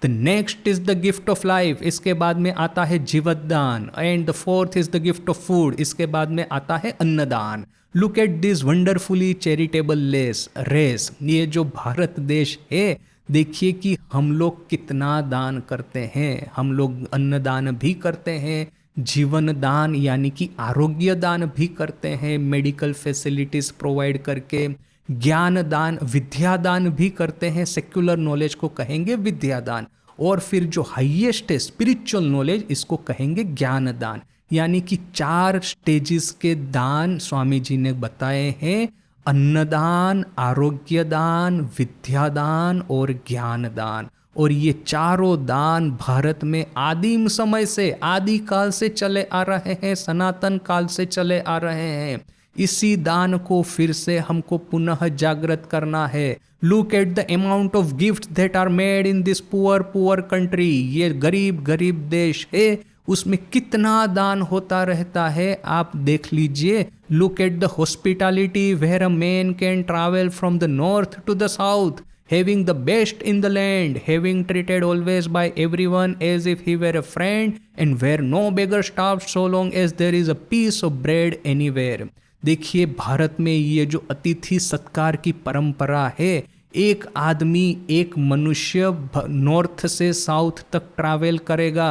The next is the gift of life. इसके बाद में आता है जीवतदान। And the fourth is the gift of food. इसके बाद में आता है अन्नदान। Look at this wonderfully charitable race. ये जो भारत देश है, देखिए कि हम लोग कितना दान करते हैं। हम लोग अन्नदान भी करते हैं, जीवन दान यानी कि आरोग्य दान भी करते हैं, मेडिकल फैसिलिटीज़ प्रोवाइड करके, ज्ञान दान, विद्या दान भी करते हैं, सेक्युलर नॉलेज को कहेंगे विद्या दान, और फिर जो हाईएस्ट है स्पिरिचुअल नॉलेज, इसको कहेंगे ज्ञान दान। यानी कि 4 स्टेजेस के दान स्वामी जी ने बताए हैं, अन्नदान, आरोग्य दान, विद्या दान और ज्ञान दान। और ये चारों दान भारत में आदिम समय से, आदि काल से चले आ रहे हैं, सनातन काल से चले आ रहे हैं। इसी दान को फिर से हमको पुनः जागृत करना है। Look at the amount of gift that are made in this poor country. ये गरीब देश है, उसमें कितना दान होता रहता है, आप देख लीजिए। Look at the hospitality where a man can travel from the north to the south, having the best in the land, having treated always by everyone as if he were a friend, and where no beggar starves so long as there is a piece of bread anywhere. देखिए भारत में ये जो अतिथि सत्कार की परंपरा है, एक आदमी, एक मनुष्य नॉर्थ से साउथ तक ट्रैवल करेगा,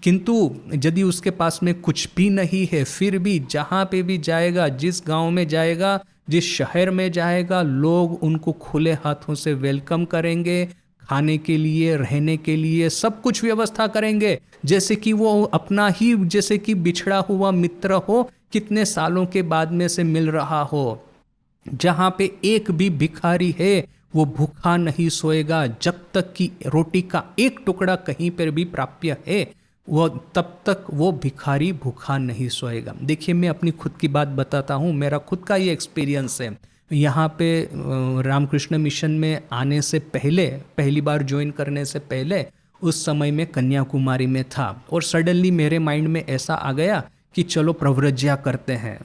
किंतु यदि उसके पास में कुछ भी नहीं है, फिर भी जहाँ पे भी जाएगा, जिस गांव में जाएगा, जिस शहर में जाएगा, लोग उनको खुले हाथों से वेलकम करेंगे, खाने के लिए, रहने के लिए सब कुछ व्यवस्था करेंगे, जैसे कि वो अपना ही, जैसे कि बिछड़ा हुआ मित्र हो, कितने सालों के बाद में से मिल रहा हो। जहाँ पे एक भी भिखारी है, वो भूखा नहीं सोएगा जब तक कि रोटी का एक टुकड़ा कहीं पर भी प्राप्य है, वो तब तक वो भिखारी भूखा नहीं सोएगा। देखिए मैं अपनी खुद की बात बताता हूँ, मेरा खुद का ये एक्सपीरियंस है। यहाँ पे रामकृष्ण मिशन में आने से पहले, पहली बार ज्वाइन करने से पहले, उस समय में कन्याकुमारी में था, और सडनली मेरे माइंड में ऐसा आ गया कि चलो प्रव्रज्या करते हैं।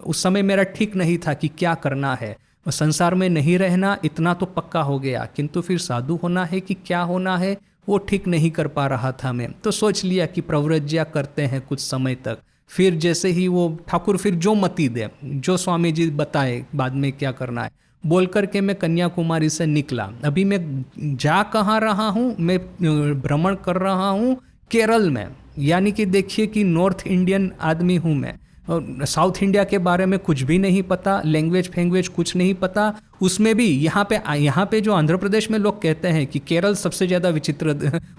उस समय मेरा ठीक नहीं था कि क्या करना है, संसार में नहीं रहना इतना तो पक्का हो गया, किंतु फिर साधु होना है कि क्या होना है वो ठीक नहीं कर पा रहा था मैं। तो सोच लिया कि प्रव्रज्या करते हैं कुछ समय तक, फिर जैसे ही वो ठाकुर फिर जो मति दे, जो स्वामी जी बताए बाद में क्या करना है, बोल करके मैं कन्याकुमारी से निकला। अभी मैं जा कहाँ रहा हूँ, मैं भ्रमण कर रहा हूँ केरल में। यानी कि देखिए कि नॉर्थ इंडियन आदमी हूँ मैं, और साउथ इंडिया के बारे में कुछ भी नहीं पता, लैंग्वेज कुछ नहीं पता। उसमें भी यहाँ पे जो आंध्र प्रदेश में लोग कहते हैं कि केरल सबसे ज़्यादा विचित्र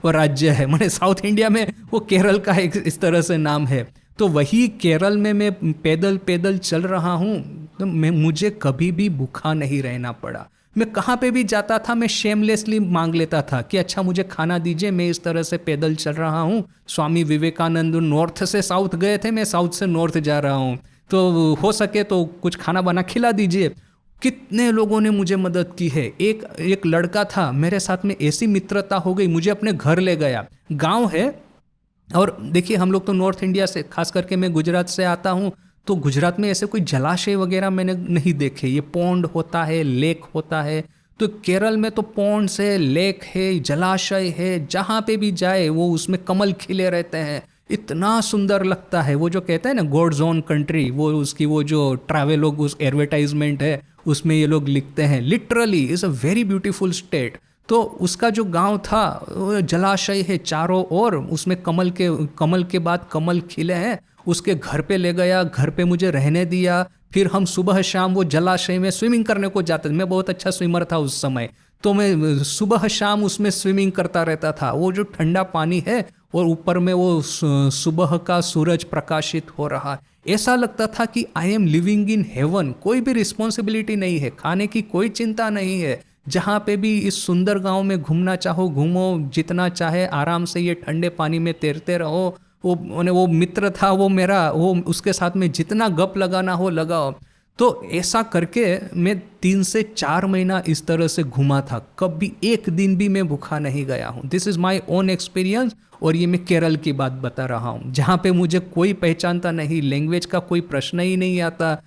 राज्य है, माने साउथ इंडिया में वो केरल का एक इस तरह से नाम है। तो वही केरल में मैं पैदल चल रहा हूँ, तो मुझे कभी भी भूखा नहीं रहना पड़ा। मैं कहाँ पे भी जाता था मैं शेमलेसली मांग लेता था कि अच्छा मुझे खाना दीजिए, मैं इस तरह से पैदल चल रहा हूँ। स्वामी विवेकानंद नॉर्थ से साउथ गए थे, मैं साउथ से नॉर्थ जा रहा हूँ, तो हो सके तो कुछ खाना बना खिला दीजिए। कितने लोगों ने मुझे मदद की है। एक लड़का था मेरे साथ में, ऐसी मित्रता हो गई, मुझे अपने घर ले गया। गांव है, और देखिए हम लोग तो नॉर्थ इंडिया से, खास करके मैं गुजरात से आता हूँ, तो गुजरात में ऐसे कोई जलाशय वगैरह मैंने नहीं देखे। ये पौंड होता है, लेक होता है, तो केरल में तो पौंड है, लेक है, जलाशय है, जहाँ पे भी जाए वो उसमें कमल खिले रहते हैं। इतना सुंदर लगता है। वो जो कहते हैं ना गॉड्स ओन कंट्री, वो उसकी वो जो ट्रैवल उस एडवर्टाइजमेंट है उसमें ये लोग लिखते हैं, literally is a very beautiful state. तो उसका जो गांव था, जलाशय है चारों ओर, उसमें कमल के बाद कमल खिले हैं। उसके घर पे ले गया, घर पे मुझे रहने दिया। फिर हम सुबह शाम वो जलाशय में स्विमिंग करने को जाते थे। मैं बहुत अच्छा स्विमर था उस समय, तो मैं सुबह शाम उसमें स्विमिंग करता रहता था। वो जो ठंडा पानी है और ऊपर में वो सुबह का सूरज प्रकाशित हो रहा है, ऐसा लगता था कि I am living in heaven. कोई भी रिस्पॉन्सिबिलिटी नहीं है, खाने की कोई चिंता नहीं है। जहाँ पे भी इस सुंदर गांव में घूमना चाहो घूमो, जितना चाहे आराम से ये ठंडे पानी में तैरते रहो। वो मित्र था वो मेरा, वो उसके साथ में जितना गप लगाना हो लगाओ। तो ऐसा करके मैं 3 से 4 महीना इस तरह से घूमा था। कभी एक दिन भी मैं भूखा नहीं गया हूँ। This is my own experience. और ये मैं केरल की बात बता रहा हूँ, जहाँ पे मुझे कोई पहचानता नहीं, लैंग्वेज का कोई प्रश्न ही नहीं आता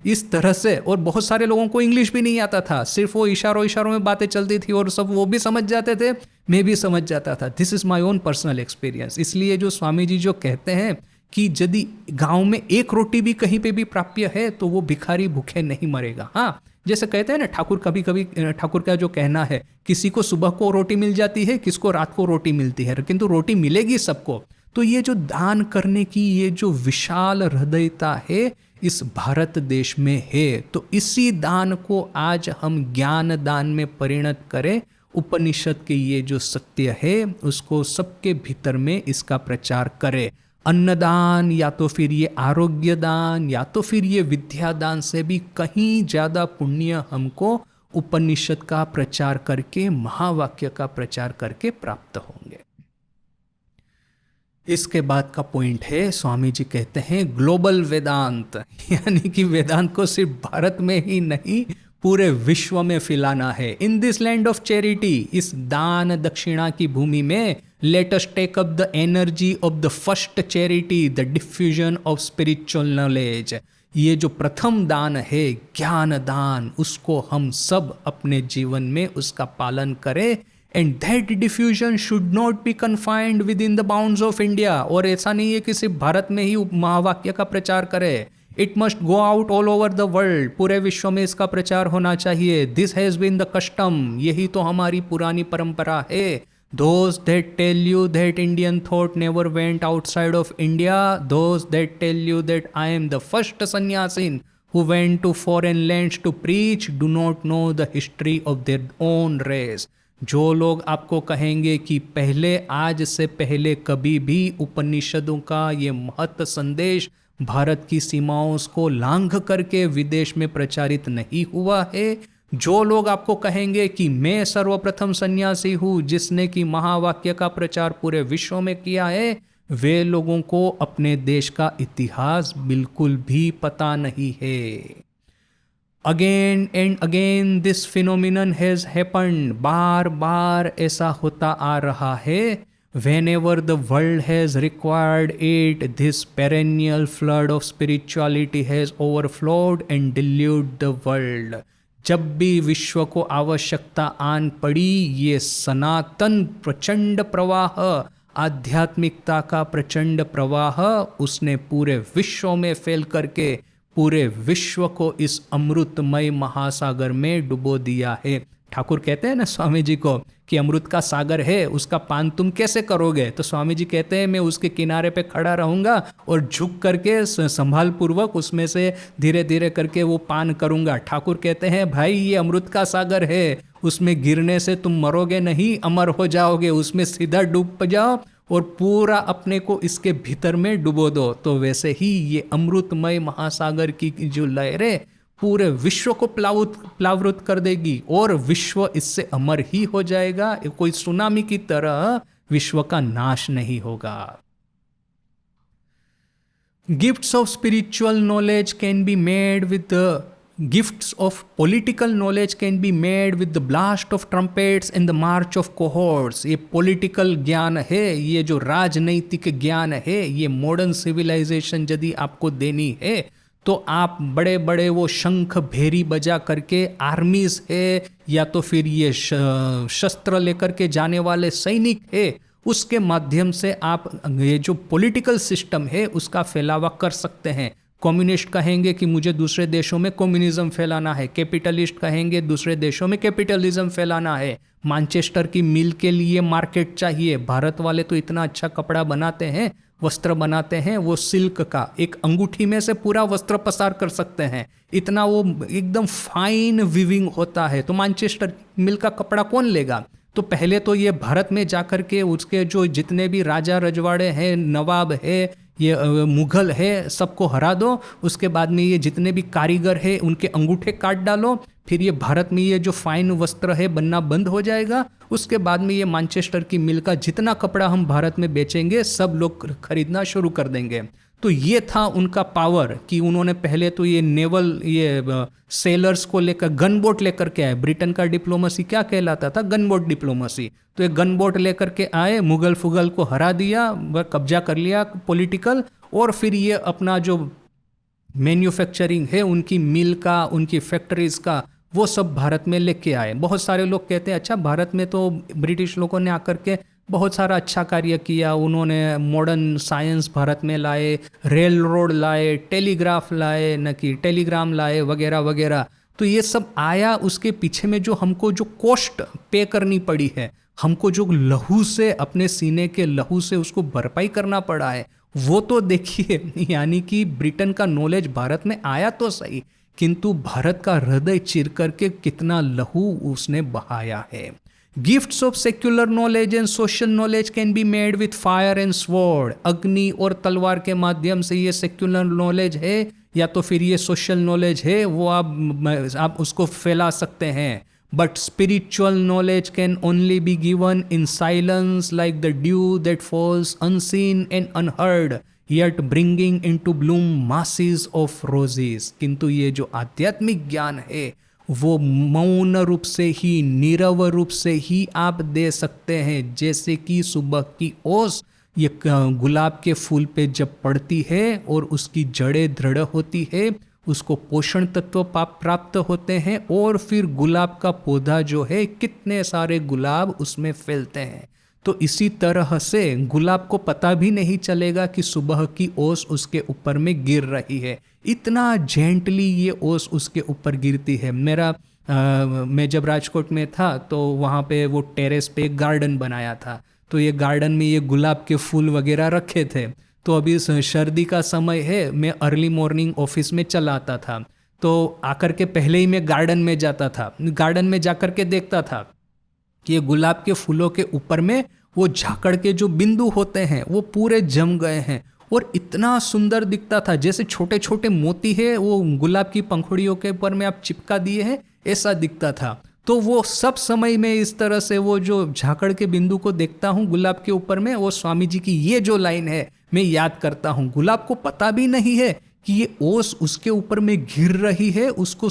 इस तरह से। और बहुत सारे लोगों को इंग्लिश भी नहीं आता था, सिर्फ वो इशारों में बातें चलती थी और सब वो भी समझ जाते थे, मैं भी समझ जाता था। This is my own personal experience. इसलिए जो स्वामी जी जो कहते हैं कि यदि गांव में एक रोटी भी कहीं पे भी प्राप्य है तो वो भिखारी भूखे नहीं मरेगा। हाँ, जैसे कहते हैं ना ठाकुर, कभी कभी ठाकुर का जो कहना है, किसी को सुबह को रोटी मिल जाती है, किसको रात को रोटी मिलती है, किंतु रोटी मिलेगी सबको। तो ये जो दान करने की ये जो विशाल हृदयता है इस भारत देश में है, तो इसी दान को आज हम ज्ञान दान में परिणत करें। उपनिषद के ये जो सत्य है उसको सबके भीतर में इसका प्रचार करें। अन्नदान या तो फिर ये आरोग्य दान या तो फिर ये विद्या दान से भी कहीं ज़्यादा पुण्य हमको उपनिषद का प्रचार करके, महावाक्य का प्रचार करके प्राप्त होंगे। इसके बाद का पॉइंट है, स्वामी जी कहते हैं ग्लोबल वेदांत, यानी कि वेदांत को सिर्फ भारत में ही नहीं पूरे विश्व में फैलाना है। In this land of charity, इस दान दक्षिणा की भूमि में, let us take up the energy of the first charity, the diffusion of spiritual knowledge. ये जो प्रथम दान है ज्ञान दान, उसको हम सब अपने जीवन में उसका पालन करें। And that diffusion should not be confined with in the bounds of India. और ऐसा नहीं है कि सिर्फ भारत में ही महावाक्य का प्रचार करे, it must go out all over the world. पूरे विश्व में इसका प्रचार होना चाहिए। This has been the custom, यही तो हमारी पुरानी परंपरा है। Those that tell you that Indian thought never went outside of India, those that tell you that I am the first sannyasin who went to foreign lands to preach, do not know the history of their own race. जो लोग आपको कहेंगे कि पहले, आज से पहले कभी भी उपनिषदों का ये महत्व संदेश भारत की सीमाओं को लांघ करके विदेश में प्रचारित नहीं हुआ है, जो लोग आपको कहेंगे कि मैं सर्वप्रथम सन्यासी हूँ जिसने कि महावाक्य का प्रचार पूरे विश्व में किया है, वे लोगों को अपने देश का इतिहास बिल्कुल भी पता नहीं है। Again and again this phenomenon has happened, बार बार ऐसा होता आ रहा है। Whenever the world has required it, this perennial flood of spirituality has overflowed and diluted the world. जब भी विश्व को आवश्यकता आन पड़ी, ये सनातन प्रचंड प्रवाह, आध्यात्मिकता का प्रचंड प्रवाह, उसने पूरे विश्व में फैल करके पूरे विश्व को इस अमृतमय महासागर में डुबो दिया है। ठाकुर कहते हैं ना स्वामी जी को कि अमृत का सागर है, उसका पान तुम कैसे करोगे? तो स्वामी जी कहते हैं मैं उसके किनारे पे खड़ा रहूंगा और झुक करके संभाल पूर्वक उसमें से धीरे धीरे करके वो पान करूंगा। ठाकुर कहते हैं भाई ये अमृत का सागर है, उसमें गिरने से तुम मरोगे नहीं, अमर हो जाओगे। उसमें सीधा डूब जाओ और पूरा अपने को इसके भीतर में डुबो दो। तो वैसे ही ये अमृतमय महासागर की जो लहरें पूरे विश्व को प्लावृत कर देगी और विश्व इससे अमर ही हो जाएगा। कोई सुनामी की तरह विश्व का नाश नहीं होगा। Gifts of spiritual knowledge can be made with the gifts of political knowledge can be made with the blast of trumpets and the march of cohorts। ये पॉलिटिकल ज्ञान है, ये जो राजनैतिक ज्ञान है, ये मॉडर्न सिविलाइजेशन यदि आपको देनी है तो आप बड़े बड़े वो शंख भेरी बजा करके आर्मीज है या तो फिर ये शस्त्र लेकर के जाने वाले सैनिक है, उसके माध्यम से आप ये जो पॉलिटिकल सिस्टम है उसका फैलावा कर सकते हैं। कम्युनिस्ट कहेंगे कि मुझे दूसरे देशों में कम्युनिज्म फैलाना है, कैपिटलिस्ट कहेंगे दूसरे देशों में कैपिटलिज्म फैलाना है। मैनचेस्टर की मिल के लिए मार्केट चाहिए। भारत वाले तो इतना अच्छा कपड़ा बनाते हैं, वस्त्र बनाते हैं, वो सिल्क का एक अंगूठी में से पूरा वस्त्र पसार कर सकते हैं, इतना वो एकदम फाइन विविंग होता है। तो मैनचेस्टर मिल का कपड़ा कौन लेगा? तो पहले तो ये भारत में जाकर के उसके जो जितने भी राजा रजवाड़े हैं, नवाब है, ये मुगल है, सबको हरा दो। उसके बाद में ये जितने भी कारीगर हैं उनके अंगूठे काट डालो, फिर ये भारत में ये जो फाइन वस्त्र है बनना बंद हो जाएगा। उसके बाद में ये मैनचेस्टर की मिल का जितना कपड़ा हम भारत में बेचेंगे सब लोग खरीदना शुरू कर देंगे। तो ये था उनका पावर कि उन्होंने पहले तो ये नेवल ये सेलर्स को लेकर गन बोट लेकर के आए। ब्रिटेन का डिप्लोमेसी क्या कहलाता था? Gun boat diplomacy. तो ये गन बोट लेकर के आए, मुगल फुगल को हरा दिया, कब्जा कर लिया पॉलिटिकल, और फिर ये अपना जो मैन्युफैक्चरिंग है उनकी मिल का, उनकी फैक्ट्रीज का, वो सब भारत में लेके आए। बहुत सारे लोग कहते हैं अच्छा भारत में तो ब्रिटिश लोगों ने आकर के बहुत सारा अच्छा कार्य किया, उन्होंने मॉडर्न साइंस भारत में लाए, रेल रोड लाए, टेलीग्राफ लाए, न कि टेलीग्राम लाए वगैरह वगैरह। तो ये सब आया, उसके पीछे में जो हमको जो कॉस्ट पे करनी पड़ी है, हमको जो लहू से, अपने सीने के लहू से उसको भरपाई करना पड़ा है, वो तो देखिए। यानी कि ब्रिटेन का नॉलेज भारत में आया तो सही, किंतु भारत का हृदय चीर करके कितना लहू उसने बहाया है। Gifts of secular knowledge and social knowledge can be made with fire and sword. अग्नि और तलवार के माध्यम से ये सेक्युलर नॉलेज है या तो फिर ये सोशल नॉलेज है, वो आप उसको फैला सकते हैं। But spiritual knowledge can only be given in silence like the dew that falls unseen and unheard yet bringing into bloom masses of roses। किंतु ये जो आध्यात्मिक ज्ञान है वो मौन रूप से ही, नीरव रूप से ही आप दे सकते हैं। जैसे कि सुबह की ओस ये गुलाब के फूल पे जब पड़ती है और उसकी जड़ें दृढ़ होती है, उसको पोषण तत्व प्राप्त होते हैं और फिर गुलाब का पौधा जो है कितने सारे गुलाब उसमें फैलते हैं। तो इसी तरह से गुलाब को पता भी नहीं चलेगा कि सुबह की ओस उसके ऊपर में गिर रही है, इतना जेंटली ये ओस उसके ऊपर गिरती है। मैं जब राजकोट में था तो वहाँ पे वो टेरेस पे एक गार्डन बनाया था, तो ये गार्डन में ये गुलाब के फूल वगैरह रखे थे। तो अभी सर्दी का समय है, मैं अर्ली मॉर्निंग ऑफिस में चला आता था, तो आकर के पहले ही मैं गार्डन में जाता था। गार्डन में जाकर के देखता था कि ये गुलाब के फूलों के ऊपर में वो झाकड़ के जो बिंदु होते हैं वो पूरे जम गए हैं और इतना सुंदर दिखता था, जैसे छोटे छोटे मोती है वो गुलाब की पंखुड़ियों के ऊपर में आप चिपका दिए हैं, ऐसा दिखता था। तो वो सब समय में इस तरह से वो जो झाकड़ के बिंदु को देखता हूँ गुलाब के ऊपर में, वो स्वामी जी की ये जो लाइन है मैं याद करता हूँ। गुलाब को पता भी नहीं है कि ये ओस उसके ऊपर में घिर रही है, उसको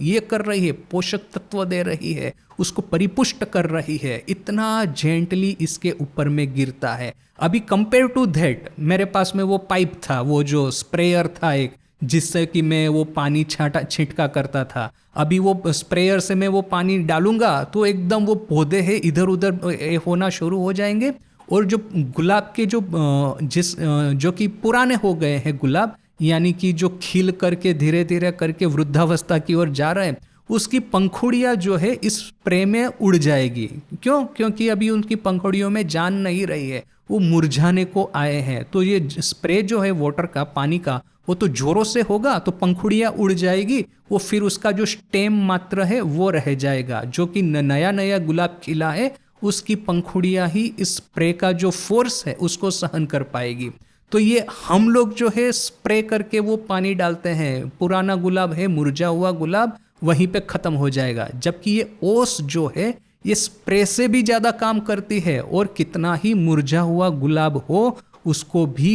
ये कर रही है, पोषक तत्व दे रही है, उसको परिपुष्ट कर रही है, इतना जेंटली इसके ऊपर में गिरता है। अभी कंपेयर टू दैट मेरे पास में वो पाइप था, वो जो स्प्रेयर था एक, जिससे कि मैं वो पानी छिटका करता था। अभी वो स्प्रेयर से मैं वो पानी डालूंगा तो एकदम वो पौधे हैं इधर उधर होना शुरू हो जाएंगे, और जो गुलाब के जो कि पुराने हो गए हैं गुलाब, यानी कि जो खिल करके धीरे धीरे करके वृद्धावस्था की ओर जा रहे हैं, उसकी पंखुड़ियाँ जो है इस स्प्रे में उड़ जाएगी। क्यों? क्योंकि अभी उनकी पंखुड़ियों में जान नहीं रही है, वो मुरझाने को आए हैं। तो ये स्प्रे जो है वाटर का, पानी का, वो तो जोरों से होगा तो पंखुड़ियाँ उड़ जाएगी, वो फिर उसका जो स्टेम मात्र है वो रह जाएगा। जो कि नया नया गुलाब खिला है उसकी पंखुड़ियाँ ही इस स्प्रे का जो फोर्स है उसको सहन कर पाएगी। तो ये हम लोग जो है स्प्रे करके वो पानी डालते हैं, पुराना गुलाब है, मुरझा हुआ गुलाब वहीं पे खत्म हो जाएगा, जबकि ये ओस जो है ये स्प्रे से भी ज़्यादा काम करती है, और कितना ही मुरझा हुआ गुलाब हो उसको भी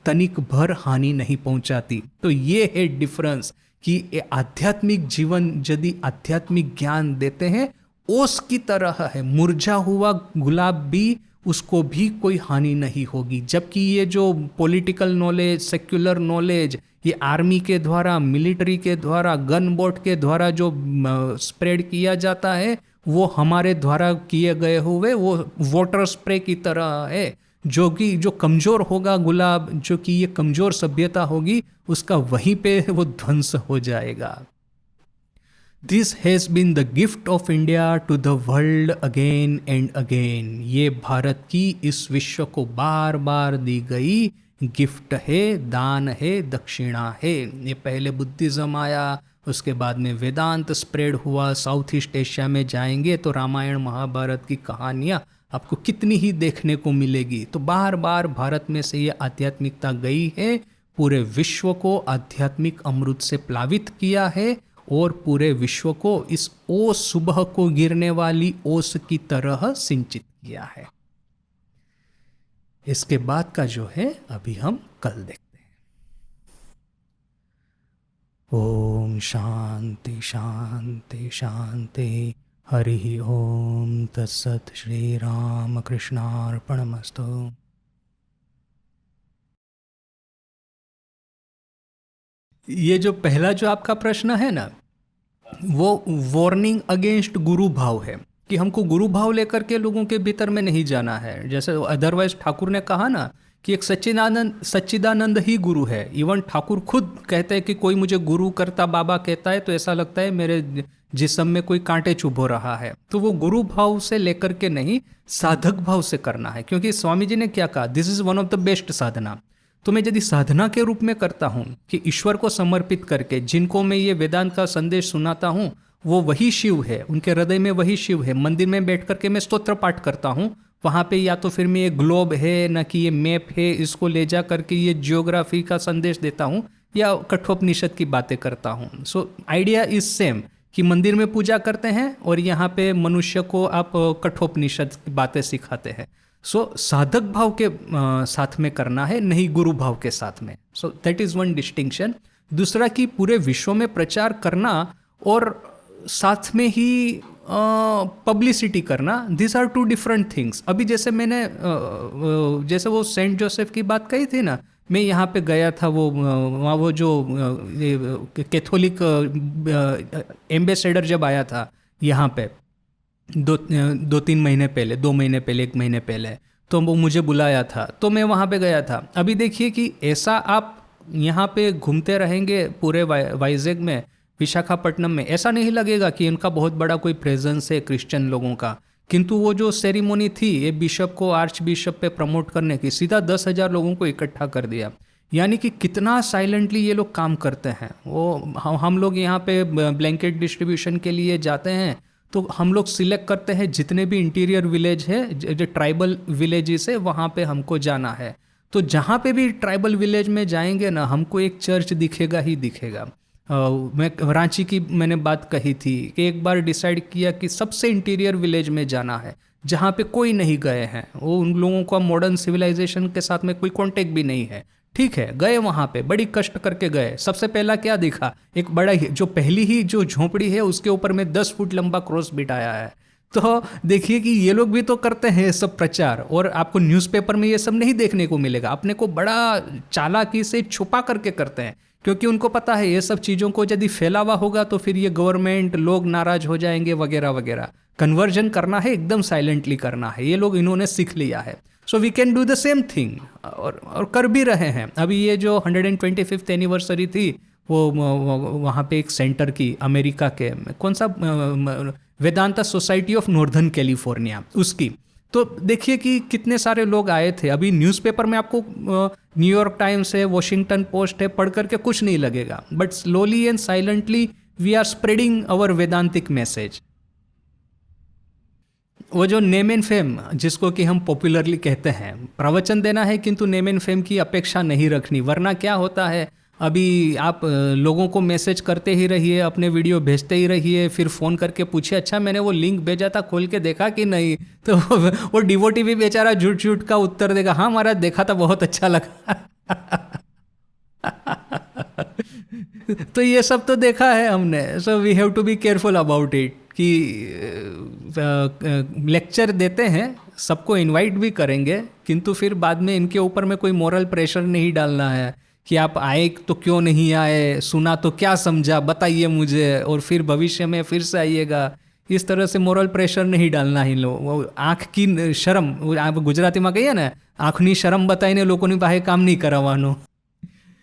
तनिक भर हानि नहीं पहुंचाती। तो ये है डिफरेंस कि आध्यात्मिक जीवन यदि आध्यात्मिक ज्ञान देते हैं ओस की तरह है, मुरझा हुआ गुलाब भी उसको भी कोई हानि नहीं होगी। जबकि ये जो पॉलिटिकल नॉलेज, सेक्युलर नॉलेज, ये आर्मी के द्वारा, मिलिट्री के द्वारा, गन बोट के द्वारा जो स्प्रेड किया जाता है वो हमारे द्वारा किए गए हुए वो वाटर स्प्रे की तरह है, जो कि जो कमज़ोर होगा गुलाब, जो कि ये कमज़ोर सभ्यता होगी उसका वहीं पे वो ध्वंस हो जाएगा। This has been the gift of India to the world again and again. ये भारत की इस विश्व को बार बार दी गई गिफ्ट है, दान है, दक्षिणा है। ये पहले बुद्धिज़्म आया, उसके बाद में वेदांत स्प्रेड हुआ, साउथ ईस्ट एशिया में जाएंगे तो रामायण महाभारत की कहानियाँ आपको कितनी ही देखने को मिलेगी। तो बार बार भारत में से ये आध्यात्मिकता गई है, पूरे विश्व को आध्यात्मिक अमृत से प्लावित किया है, और पूरे विश्व को इस ओस, सुबह को गिरने वाली ओस की तरह सिंचित किया है। इसके बाद का जो है अभी हम कल देखते हैं। ओम शांति शांति शांति। हरि ओम तत्सत। श्री राम कृष्णार्पणमस्तु। ये जो पहला जो आपका प्रश्न है ना, वो वार्निंग अगेंस्ट गुरु भाव है कि हमको गुरु भाव लेकर के लोगों के भीतर में नहीं जाना है। जैसे अदरवाइज ठाकुर ने कहा ना कि एक सच्चिदानंद ही गुरु है। इवन ठाकुर खुद कहते हैं कि कोई मुझे गुरु करता बाबा कहता है तो ऐसा लगता है मेरे जिस्म में कोई कांटे चुभ रहा है। तो वो गुरु भाव से लेकर के नहीं, साधक भाव से करना है। क्योंकि स्वामी जी ने क्या कहा, this is one of the best sadhana. तो मैं यदि साधना के रूप में करता हूँ कि ईश्वर को समर्पित करके जिनको मैं ये वेदांत का संदेश सुनाता हूँ वो वही शिव है, उनके हृदय में वही शिव है। मंदिर में बैठ करके मैं स्तोत्र पाठ करता हूँ, वहाँ पे या तो फिर मैं ये ग्लोब है न कि ये मैप है, इसको ले जा करके ये जियोग्राफी का संदेश देता हूँ या कठोपनिषद की बातें करता हूँ। सो आइडिया इज सेम कि मंदिर में पूजा करते हैं और यहाँ पे मनुष्य को आप कठोपनिषद की बातें सिखाते हैं। सो साधक भाव के साथ में करना है, नहीं गुरु भाव के साथ में। So that is one distinction. दूसरा कि पूरे विश्व में प्रचार करना और साथ में ही पब्लिसिटी करना, this are two different things. अभी जैसे मैंने जैसे वो सेंट जोसेफ की बात कही थी ना, मैं यहाँ पे गया था, वो वहाँ वो जो कैथोलिक एम्बेसडर जब आया था यहाँ पे दो तीन महीने पहले, 2 महीने पहले, 1 महीने पहले, तो वो मुझे बुलाया था तो मैं वहाँ पे गया था। अभी देखिए कि ऐसा आप यहाँ पे घूमते रहेंगे पूरे वाइजैग में, विशाखापट्टनम में, ऐसा नहीं लगेगा कि इनका बहुत बड़ा कोई प्रेजेंस है क्रिश्चियन लोगों का। किंतु वो जो सेरेमनी थी ये बिशप को आर्च बिशप पे प्रमोट करने की, सीधा 10,000 लोगों को इकट्ठा कर दिया। यानी कि कितना साइलेंटली ये लोग काम करते हैं। वो हम लोग यहाँ पे ब्लैंकेट डिस्ट्रीब्यूशन के लिए जाते हैं तो हम लोग सिलेक्ट करते हैं जितने भी इंटीरियर विलेज है, जो ट्राइबल विलेजेस है, वहाँ पे हमको जाना है। तो जहाँ पे भी ट्राइबल विलेज में जाएंगे ना, हमको एक चर्च दिखेगा ही दिखेगा। मैं रांची की मैंने बात कही थी कि एक बार डिसाइड किया कि सबसे इंटीरियर विलेज में जाना है जहाँ पे कोई नहीं गए हैं, वो उन लोगों का मॉडर्न सिविलाइजेशन के साथ में कोई कॉन्टेक्ट भी नहीं है। ठीक है, गए वहाँ पे, बड़ी कष्ट करके गए। सबसे पहला क्या दिखा, एक बड़ा ही जो पहली ही जो झोपड़ी है उसके ऊपर में 10 फुट लंबा क्रॉस बिठाया है। तो देखिए कि ये लोग भी तो करते हैं सब प्रचार, और आपको न्यूज़पेपर में ये सब नहीं देखने को मिलेगा। अपने को बड़ा चालाकी से छुपा करके करते हैं, क्योंकि उनको पता है ये सब चीज़ों को यदि फैलावा होगा तो फिर ये गवर्नमेंट, लोग नाराज हो जाएंगे वगैरह वगैरह। कन्वर्जन करना है, एकदम साइलेंटली करना है, ये लोग इन्होंने सीख लिया है। So we can do the same thing, और कर भी रहे हैं। अभी ये जो 125th एनिवर्सरी थी, वो वहाँ पे एक सेंटर की, अमेरिका के कौन सा, Vedanta society of northern California, उसकी। तो देखिए कि कितने सारे लोग आए थे। अभी न्यूज़पेपर में आपको न्यूयॉर्क टाइम्स है, वॉशिंगटन पोस्ट है, पढ़ करके कुछ नहीं लगेगा, but slowly and silently we are spreading our vedantic message. वो जो नेम एंड फेम जिसको कि हम पॉपुलरली कहते हैं, प्रवचन देना है किंतु नेम एंड फेम की अपेक्षा नहीं रखनी, वरना क्या होता है, अभी आप लोगों को मैसेज करते ही रहिए, अपने वीडियो भेजते ही रहिए, फिर फ़ोन करके पूछे अच्छा मैंने वो लिंक भेजा था खोल के देखा कि नहीं, तो वो डिवोटी भी बेचारा झूठ झूठ का उत्तर देगा, हाँ महाराज देखा था बहुत अच्छा लगा। तो ये सब तो देखा है हमने, so we have to be careful about it कि लेक्चर देते हैं, सबको इनवाइट भी करेंगे, किंतु फिर बाद में इनके ऊपर में कोई मोरल प्रेशर नहीं डालना है कि आप आए तो क्यों नहीं आए, सुना तो क्या समझा बताइए मुझे, और फिर भविष्य में फिर से आइएगा। इस तरह से मोरल प्रेशर नहीं डालना ही लो। वो आँख की शर्म, आप गुजराती में कहिए ना, आँखनी शर्म बताइने लोगों बाहे काम नहीं करावानो।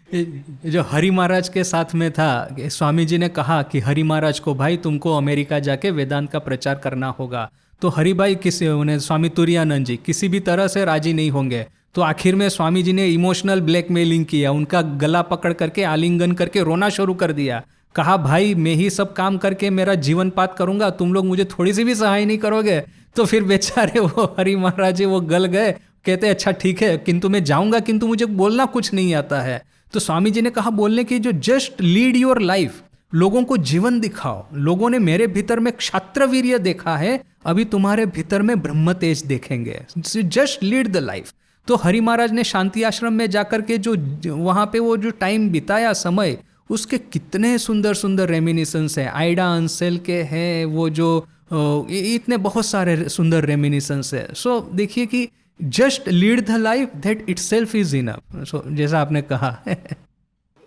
जो हरि महाराज के साथ में था, स्वामी जी ने कहा कि हरि महाराज को भाई तुमको अमेरिका जाके वेदांत का प्रचार करना होगा, तो हरि भाई किसी उन्हें स्वामी तुरानंद जी किसी भी तरह से राजी नहीं होंगे, तो आखिर में स्वामी जी ने इमोशनल ब्लैकमेलिंग किया, उनका गला पकड़ करके आलिंगन करके रोना शुरू कर दिया, कहा भाई मैं ही सब काम करके मेरा जीवन पात करूंगा, तुम लोग मुझे थोड़ी सी भी सहाय नहीं करोगे। तो फिर बेचारे वो हरि महाराज जी वो गल गए, कहते अच्छा ठीक है किंतु मैं जाऊंगा, किंतु मुझे बोलना कुछ नहीं आता है। तो स्वामी जी ने कहा बोलने की जो जस्ट लीड योर लाइफ, लोगों को जीवन दिखाओ। लोगों ने मेरे भीतर में क्षात्रवीर्य देखा है, अभी तुम्हारे भीतर में ब्रह्म तेज देखेंगे, जस्ट लीड द लाइफ। तो हरि महाराज ने शांति आश्रम में जाकर के जो वहाँ पे वो जो टाइम बिताया समय, उसके कितने सुंदर सुंदर रेमिनिसेंस है, आइडा अंसेल के हैं, वो जो इतने बहुत सारे सुंदर रेमिनिसेंस है। सो देखिए कि just lead the life that itself is enough. So जैसा आपने कहा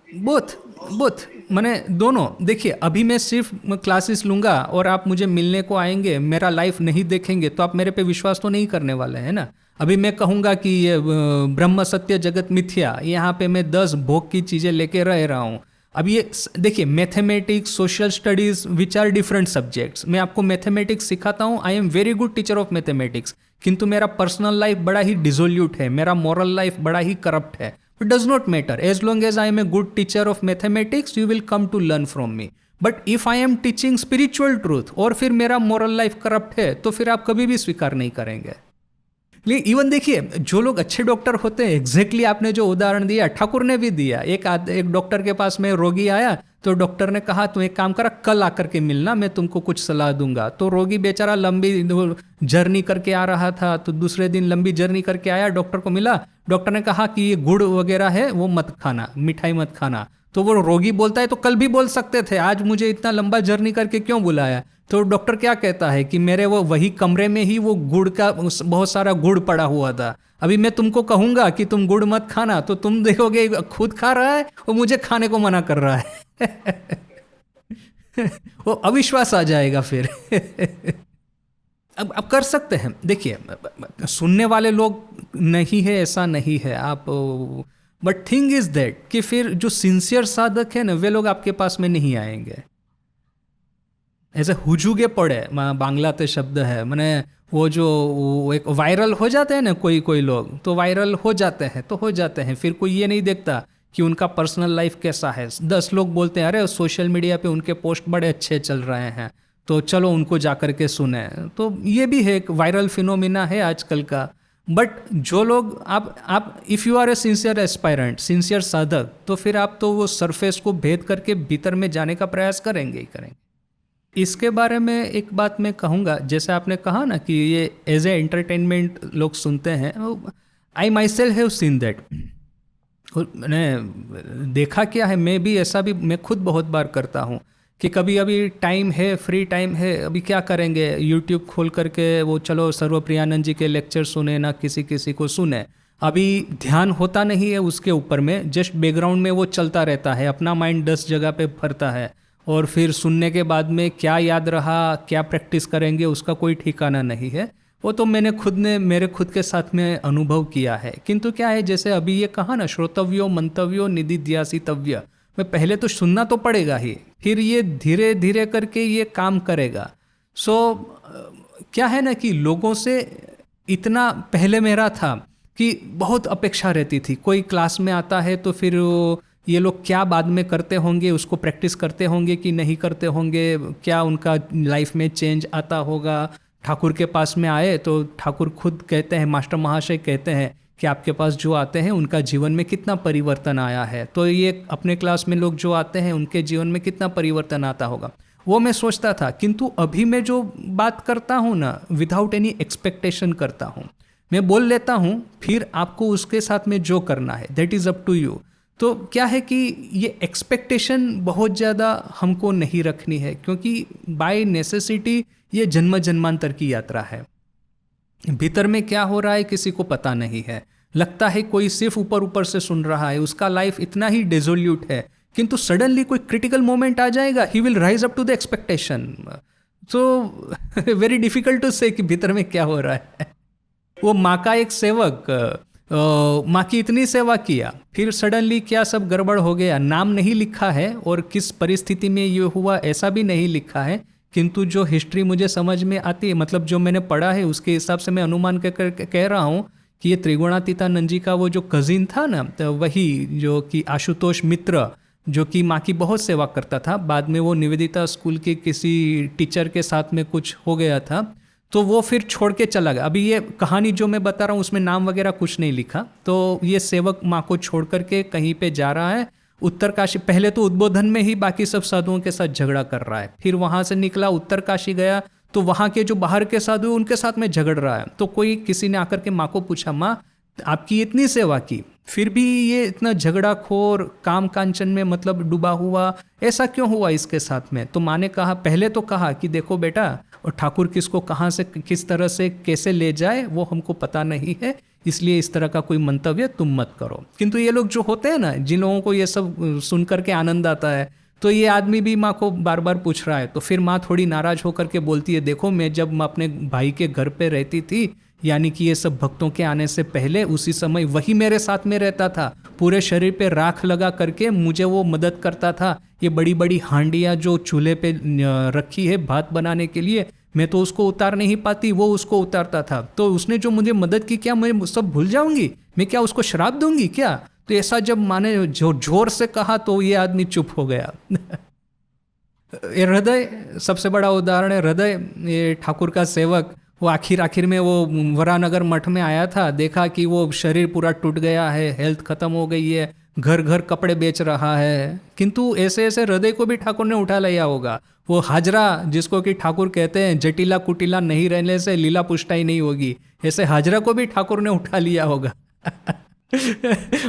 बोथ बोथ मैंने दोनों, देखिए अभी मैं सिर्फ क्लासेस लूँगा और आप मुझे मिलने को आएंगे, मेरा लाइफ नहीं देखेंगे, तो आप मेरे पे विश्वास तो नहीं करने वाले हैं ना। अभी मैं कहूँगा कि ये ब्रह्म सत्य जगत मिथ्या, यहाँ पे मैं 10 भोग की चीज़ें लेके रह रहा हूँ। अब ये देखिए mathematics, social studies which are different subjects, मैं आपको मैथमेटिक्स सिखाता हूँ, I am very good teacher of mathematics, किंतु मेरा पर्सनल लाइफ बड़ा ही डिसोल्यूट है, मेरा मॉरल लाइफ बड़ा ही करप्ट है। It does not matter. As long as I am a good teacher of mathematics, you will come to learn from me. But if I am teaching spiritual truth और फिर मेरा moral life corrupt है, तो फिर आप कभी भी स्वीकार नहीं करेंगे। लेकिन इवन देखिए जो लोग अच्छे डॉक्टर होते हैं, एग्जैक्टली आपने जो उदाहरण दिया ठाकुर ने भी दिया, एक डॉक्टर के पास में रोगी आया, तो डॉक्टर ने कहा तुम एक काम करा कल आकर के मिलना, मैं तुमको कुछ सलाह दूंगा। तो रोगी बेचारा लंबी जर्नी करके आ रहा था, तो दूसरे दिन लंबी जर्नी करके आया, डॉक्टर को मिला, डॉक्टर ने कहा कि ये गुड़ वगैरह है वो मत खाना, मिठाई मत खाना। तो वो रोगी बोलता है तो कल भी बोल सकते थे, आज मुझे इतना लंबा जर्नी करके क्यों बुलाया। तो डॉक्टर क्या कहता है कि मेरे वो वही कमरे में ही वो गुड़ का बहुत सारा गुड़ पड़ा हुआ था, अभी मैं तुमको कहूंगा कि तुम गुड़ मत खाना, तो तुम देखोगे खुद खा रहा है और मुझे खाने को मना कर रहा है। वो अविश्वास आ जाएगा फिर। अब कर सकते हैं, देखिए सुनने वाले लोग नहीं है ऐसा नहीं है आप, बट थिंग इज दैट कि फिर जो सिंसियर साधक है ना, वे लोग आपके पास में नहीं आएंगे। ऐसे हुजूगे पड़े बांग्ला ते शब्द है, मैंने वो जो एक वायरल हो जाते हैं ना कोई लोग, तो वायरल हो जाते हैं तो हो जाते हैं, फिर कोई ये नहीं देखता कि उनका पर्सनल लाइफ कैसा है। 10 लोग बोलते हैं अरे सोशल मीडिया पे उनके पोस्ट बड़े अच्छे चल रहे हैं, तो चलो उनको जा कर के सुने। तो ये भी है एक वायरल फिनोमिना है आजकल का। बट जो लोग आप if you are a sincere aspirant, sincere sadhak, तो फिर आप तो वो सरफेस को भेद करके भीतर में जाने का प्रयास करेंगे ही करेंगे। इसके बारे में एक बात मैं कहूँगा, जैसे आपने कहा ना कि ये एज ए एंटरटेनमेंट लोग सुनते हैं, I myself have seen that. मैंने देखा क्या है, मैं भी ऐसा भी मैं खुद बहुत बार करता हूँ कि कभी अभी टाइम है, फ्री टाइम है, अभी क्या करेंगे, यूट्यूब खोल करके वो चलो सर्वप्रियानंद जी के लेक्चर सुने ना, किसी को सुने, अभी ध्यान होता नहीं है उसके ऊपर में, जस्ट बैकग्राउंड में वो चलता रहता है, अपना माइंड 10 जगह पे भरता है, और फिर सुनने के बाद में क्या याद रहा, क्या प्रैक्टिस करेंगे, उसका कोई ठिकाना नहीं है। वो तो मैंने मेरे खुद के साथ में अनुभव किया है। किंतु क्या है, जैसे अभी ये कहा ना, श्रोतव्यो मंतव्यो निदिध्यासितव्य, मैं पहले तो सुनना तो पड़ेगा ही, फिर ये धीरे धीरे करके ये काम करेगा। सो क्या है ना कि लोगों से इतना पहले मेरा था कि बहुत अपेक्षा रहती थी, कोई क्लास में आता है तो फिर ये लोग क्या बाद में करते होंगे, उसको प्रैक्टिस करते होंगे कि नहीं करते होंगे, क्या उनका लाइफ में चेंज आता होगा, ठाकुर के पास में आए तो ठाकुर खुद कहते हैं, मास्टर महाशय कहते हैं कि आपके पास जो आते हैं उनका जीवन में कितना परिवर्तन आया है। तो ये अपने क्लास में लोग जो आते हैं उनके जीवन में कितना परिवर्तन आता होगा, वो मैं सोचता था। किंतु अभी मैं जो बात करता हूँ ना, विदाउट एनी एक्सपेक्टेशन करता हूँ, मैं बोल लेता हूँ, फिर आपको उसके साथ में जो करना है that is up to you. तो क्या है कि ये एक्सपेक्टेशन बहुत ज़्यादा हमको नहीं रखनी है, क्योंकि बाय नेसेसिटी ये जन्म जन्मांतर की यात्रा है। भीतर में क्या हो रहा है किसी को पता नहीं है। लगता है कोई सिर्फ ऊपर ऊपर से सुन रहा है, उसका लाइफ इतना ही डेजोल्यूट है, किंतु सडनली कोई क्रिटिकल मोमेंट आ जाएगा, he will rise up to the expectation. So very difficult to say कि भीतर में क्या हो रहा है। वो माँ का एक सेवक, माँ की इतनी सेवा किया, फिर सडनली क्या सब गड़बड़ हो गया। नाम नहीं लिखा है और किस परिस्थिति में ये हुआ ऐसा भी नहीं लिखा है, किंतु जो हिस्ट्री मुझे समझ में आती है, मतलब जो मैंने पढ़ा है उसके हिसाब से मैं अनुमान कह रहा हूँ कि ये त्रिगुणातीतानंद जी का वो जो कजिन था ना, तो वही जो कि आशुतोष मित्र, जो कि माँ की बहुत सेवा करता था, बाद में वो निवेदिता स्कूल के किसी टीचर के साथ में कुछ हो गया था, तो वो फिर छोड़ के चला गया। अभी ये कहानी जो मैं बता रहा हूँ उसमें नाम वगैरह कुछ नहीं लिखा। तो ये सेवक माँ को छोड़ करके कहीं पे जा रहा है उत्तरकाशी। पहले तो उद्बोधन में ही बाकी सब साधुओं के साथ झगड़ा कर रहा है, फिर वहाँ से निकला उत्तरकाशी गया तो वहाँ के जो बाहर के साधु उनके साथ में झगड़ रहा है। तो कोई किसी ने आकर के माँ को पूछा, माँ आपकी इतनी सेवा की फिर भी ये इतना झगड़ा खोर काम कांचन में मतलब डूबा हुआ, ऐसा क्यों हुआ इसके साथ में? तो माँ ने कहा, पहले तो कहा कि देखो बेटा, और ठाकुर किसको कहाँ से किस तरह से कैसे ले जाए वो हमको पता नहीं है, इसलिए इस तरह का कोई मंतव्य तुम मत करो। किंतु ये लोग जो होते हैं ना, जिन लोगों को ये सब सुन करके आनंद आता है, तो ये आदमी भी माँ को बार बार पूछ रहा है। तो फिर माँ थोड़ी नाराज होकर के बोलती है, देखो मैं जब अपने भाई के घर पे रहती थी, यानी कि ये सब भक्तों के आने से पहले, उसी समय वही मेरे साथ में रहता था, पूरे शरीर पे राख लगा करके मुझे वो मदद करता था। ये बड़ी बड़ी हांडियाँ जो चूल्हे पे रखी है भात बनाने के लिए, मैं तो उसको उतार नहीं पाती, वो उसको उतारता था। तो उसने जो मुझे मदद की, क्या मैं सब भूल जाऊंगी? मैं क्या उसको श्राप दूंगी क्या? तो ऐसा जब माने जोर से कहा तो ये आदमी चुप हो गया। ये हृदय सबसे बड़ा उदाहरण है। हृदय, ये ठाकुर का सेवक, वो आखिर में वो वरानगर मठ में आया था, देखा कि वो शरीर पूरा टूट गया है, हेल्थ खत्म हो गई है, घर घर कपड़े बेच रहा है, किंतु ऐसे ऐसे हृदय को भी ठाकुर ने उठा लिया होगा। वो हाजरा जिसको कि ठाकुर कहते हैं जटिला कुटिला नहीं रहने से लीला पुष्टाई नहीं होगी, ऐसे हाजरा को भी ठाकुर ने उठा लिया होगा।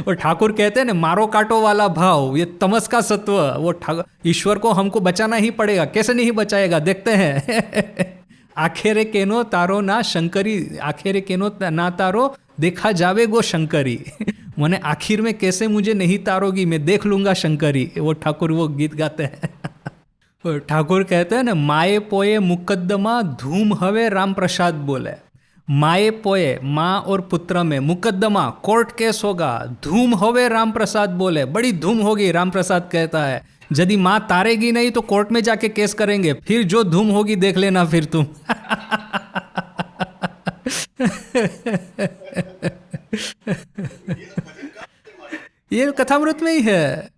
और ठाकुर कहते हैं ना, मारो काटो वाला भाव, ये तमस का सत्व, वो ईश्वर को हमको बचाना ही पड़ेगा। कैसे नहीं बचाएगा देखते हैं। आखेरे केनो तारो ना शंकरी, आखेरे केनो ना तारो देखा जावे गो शंकरी। मैंने आखिर में कैसे मुझे नहीं तारोगी, मैं देख लूंगा शंकरी। वो ठाकुर वो गीत गाते हैं। ठाकुर कहते हैं ना, माए पोए मुकद्दमा धूम हवे राम प्रसाद बोले। माए पोए, माँ और पुत्र में, मुकद्दमा कोर्ट केस होगा, धूम होवे राम प्रसाद बोले, बड़ी धूम होगी। राम प्रसाद कहता है यदि माँ तारेगी नहीं तो कोर्ट में जाके केस करेंगे, फिर जो धूम होगी देख लेना फिर तुम। ये कथामृत में ही है।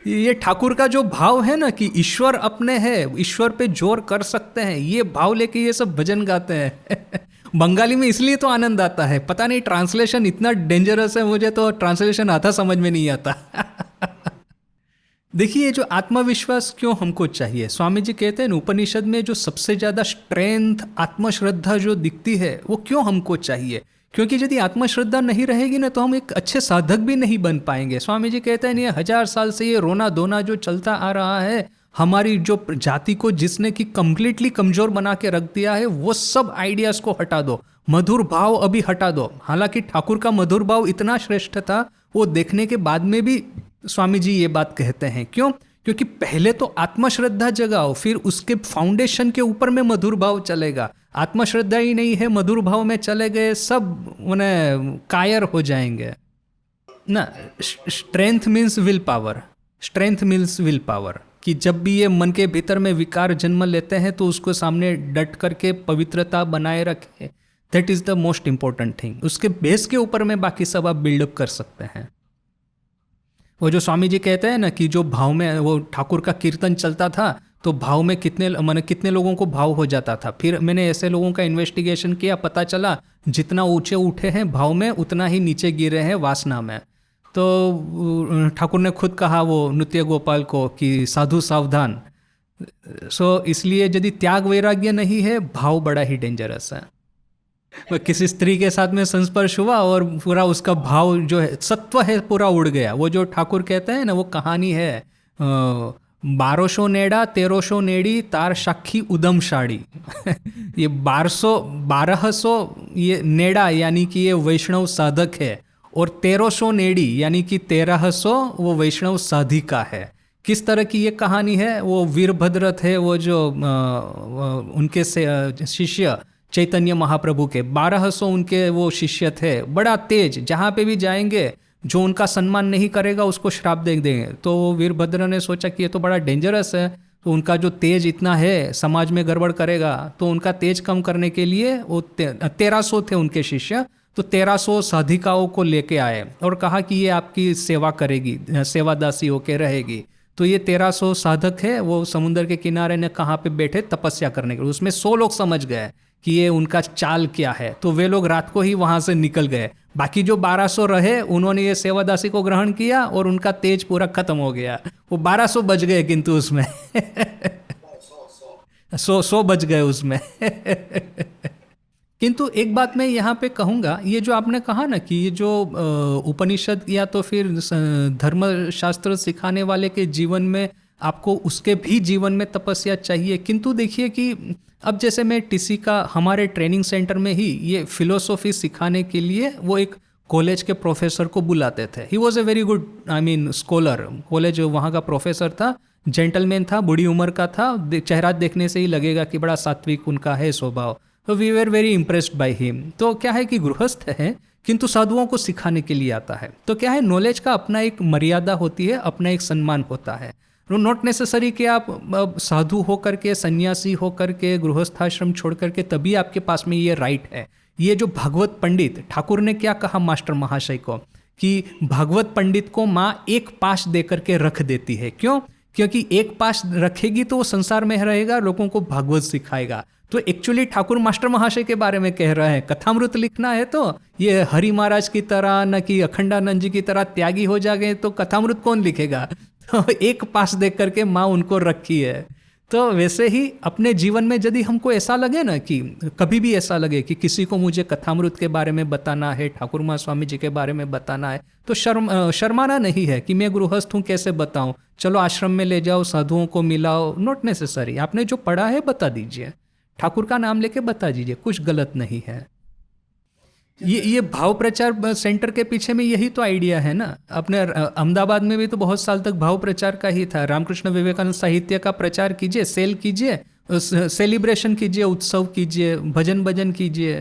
ये ठाकुर का जो भाव है ना कि ईश्वर अपने है, ईश्वर पे जोर कर सकते हैं, ये भाव लेके ये सब भजन गाते हैं। बंगाली में इसलिए तो आनंद आता है। पता नहीं ट्रांसलेशन इतना डेंजरस है, मुझे तो ट्रांसलेशन आता समझ में नहीं आता। देखिए, जो आत्मविश्वास क्यों हमको चाहिए, स्वामी जी कहते हैं उपनिषद में जो सबसे ज़्यादा स्ट्रेंथ, आत्मश्रद्धा जो दिखती है, वो क्यों हमको चाहिए? क्योंकि यदि आत्मश्रद्धा नहीं रहेगी ना तो हम एक अच्छे साधक भी नहीं बन पाएंगे। स्वामी जी कहते हैं, ये 1000 साल से ये रोना धोना जो चलता आ रहा है, हमारी जो जाति को जिसने कि कंप्लीटली कमजोर बना के रख दिया है, वो सब आइडियाज़ को हटा दो, मधुर भाव अभी हटा दो। हालांकि ठाकुर का मधुर भाव इतना श्रेष्ठ था, वो देखने के बाद में भी स्वामी जी ये बात कहते हैं। क्यों? क्योंकि पहले तो आत्मश्रद्धा जगाओ, फिर उसके फाउंडेशन के ऊपर में मधुर भाव चलेगा। आत्मश्रद्धा ही नहीं है, मधुर भाव में चले गए, सब उन्हें कायर हो जाएंगे ना। Strength means will power, strength means will power, कि जब भी ये मन के भीतर में विकार जन्म लेते हैं तो उसको सामने डट करके पवित्रता बनाए रखें। That is the most important thing. उसके बेस के ऊपर में बाकी सब आप बिल्डअप कर सकते हैं। वो जो स्वामी जी कहते हैं ना कि जो भाव में वो ठाकुर का कीर्तन चलता था तो भाव में कितने लोगों को भाव हो जाता था। फिर मैंने ऐसे लोगों का इन्वेस्टिगेशन किया, पता चला जितना ऊंचे उठे हैं भाव में उतना ही नीचे गिरे हैं वासना में। तो ठाकुर ने खुद कहा वो नृत्य गोपाल को कि साधु सावधान। इसलिए यदि त्याग वैराग्य नहीं है, भाव बड़ा ही डेंजरस है। किसी स्त्री के साथ में संस्पर्श हुआ और पूरा उसका भाव जो है, सत्व है, पूरा उड़ गया। वो जो ठाकुर कहते हैं ना, वो कहानी है 1200 नेड़ा 1300 नेड़ी तार साक्षी उदम साड़ी। ये 1200 ये नेड़ा यानी कि ये वैष्णव साधक है, और 1300 नेड़ी यानी कि 1300 वो वैष्णव साधिका है। किस तरह की ये कहानी है? वो वीरभद्र थे, वो जो उनके शिष्य चैतन्य महाप्रभु के 1200 उनके वो शिष्य थे, बड़ा तेज, जहाँ पे भी जाएंगे जो उनका सम्मान नहीं करेगा उसको श्राप दे देंगे। तो वीरभद्र ने सोचा कि ये तो बड़ा डेंजरस है, तो उनका जो तेज इतना है समाज में गड़बड़ करेगा, तो उनका तेज कम करने के लिए वो 1300 थे उनके शिष्य, तो 1300 साधिकाओं को लेके आए और कहा कि ये आपकी सेवा करेगी, सेवादासी होके रहेगी। तो ये 1300 साधक है, वो समुद्र के किनारे ने कहाँ पे बैठे तपस्या करने के लिए। उसमें 100 लोग समझ गए कि ये उनका चाल क्या है, तो वे लोग रात को ही वहाँ से निकल गए। बाकी जो 1200 रहे उन्होंने ये सेवादासी को ग्रहण किया और उनका तेज पूरा खत्म हो गया। वो 1200 बच गए, किंतु उसमें 100 बच गए उसमें। किंतु एक बात मैं यहाँ पे कहूँगा, ये जो आपने कहा ना कि ये जो उपनिषद या तो फिर धर्मशास्त्र सिखाने वाले के जीवन में आपको उसके भी जीवन में तपस्या चाहिए। किंतु देखिए कि अब जैसे मैं टीसी का हमारे ट्रेनिंग सेंटर में ही ये फिलोसॉफी सिखाने के लिए वो एक कॉलेज के प्रोफेसर को बुलाते थे। He was a very good scholar. College वहाँ का प्रोफेसर था, जेंटलमैन था, बड़ी उम्र का था, चेहरा देखने से ही लगेगा कि बड़ा सात्विक उनका है स्वभाव। तो we were very impressed by him. तो क्या है कि गृहस्थ है किंतु साधुओं को सिखाने के लिए आता है। तो क्या है, नॉलेज का अपना एक मर्यादा होती है, अपना एक सम्मान होता है। नॉट नेसेसरी कि आप साधु होकर के, सन्यासी होकर के, गृहस्थाश्रम छोड़ करके तभी आपके पास में ये राइट है। ये जो भागवत पंडित, ठाकुर ने क्या कहा मास्टर महाशय को कि भागवत पंडित को माँ एक पास दे करके रख देती है। क्यों? क्योंकि एक पास रखेगी तो वो संसार में रहेगा, लोगों को भागवत सिखाएगा। तो एक्चुअली ठाकुर मास्टर महाशय के बारे में कह रहे हैं, कथामृत लिखना है तो ये हरि महाराज की तरह न कि अखंडानंद जी की तरह त्यागी हो जाएंगे तो कथामृत कौन लिखेगा? तो एक पास देख करके माँ उनको रखी है। तो वैसे ही अपने जीवन में यदि हमको ऐसा लगे ना, कि कभी भी ऐसा लगे कि किसी को मुझे कथामृत के बारे में बताना है, ठाकुर महास्वामी जी के बारे में बताना है, तो शर्माना नहीं है कि मैं गृहस्थ हूँ कैसे बताऊँ, चलो आश्रम में ले जाओ, साधुओं को मिलाओ। नॉट नेसेसरी, आपने जो पढ़ा है बता दीजिए, ठाकुर का नाम लेके बता दीजिए, कुछ गलत नहीं है। ये भाव प्रचार सेंटर के पीछे में यही तो आइडिया है ना। अपने अहमदाबाद में भी तो बहुत साल तक भाव प्रचार का ही था। रामकृष्ण विवेकानंद साहित्य का प्रचार कीजिए, सेल कीजिए, सेलिब्रेशन कीजिए, उत्सव कीजिए, भजन कीजिए।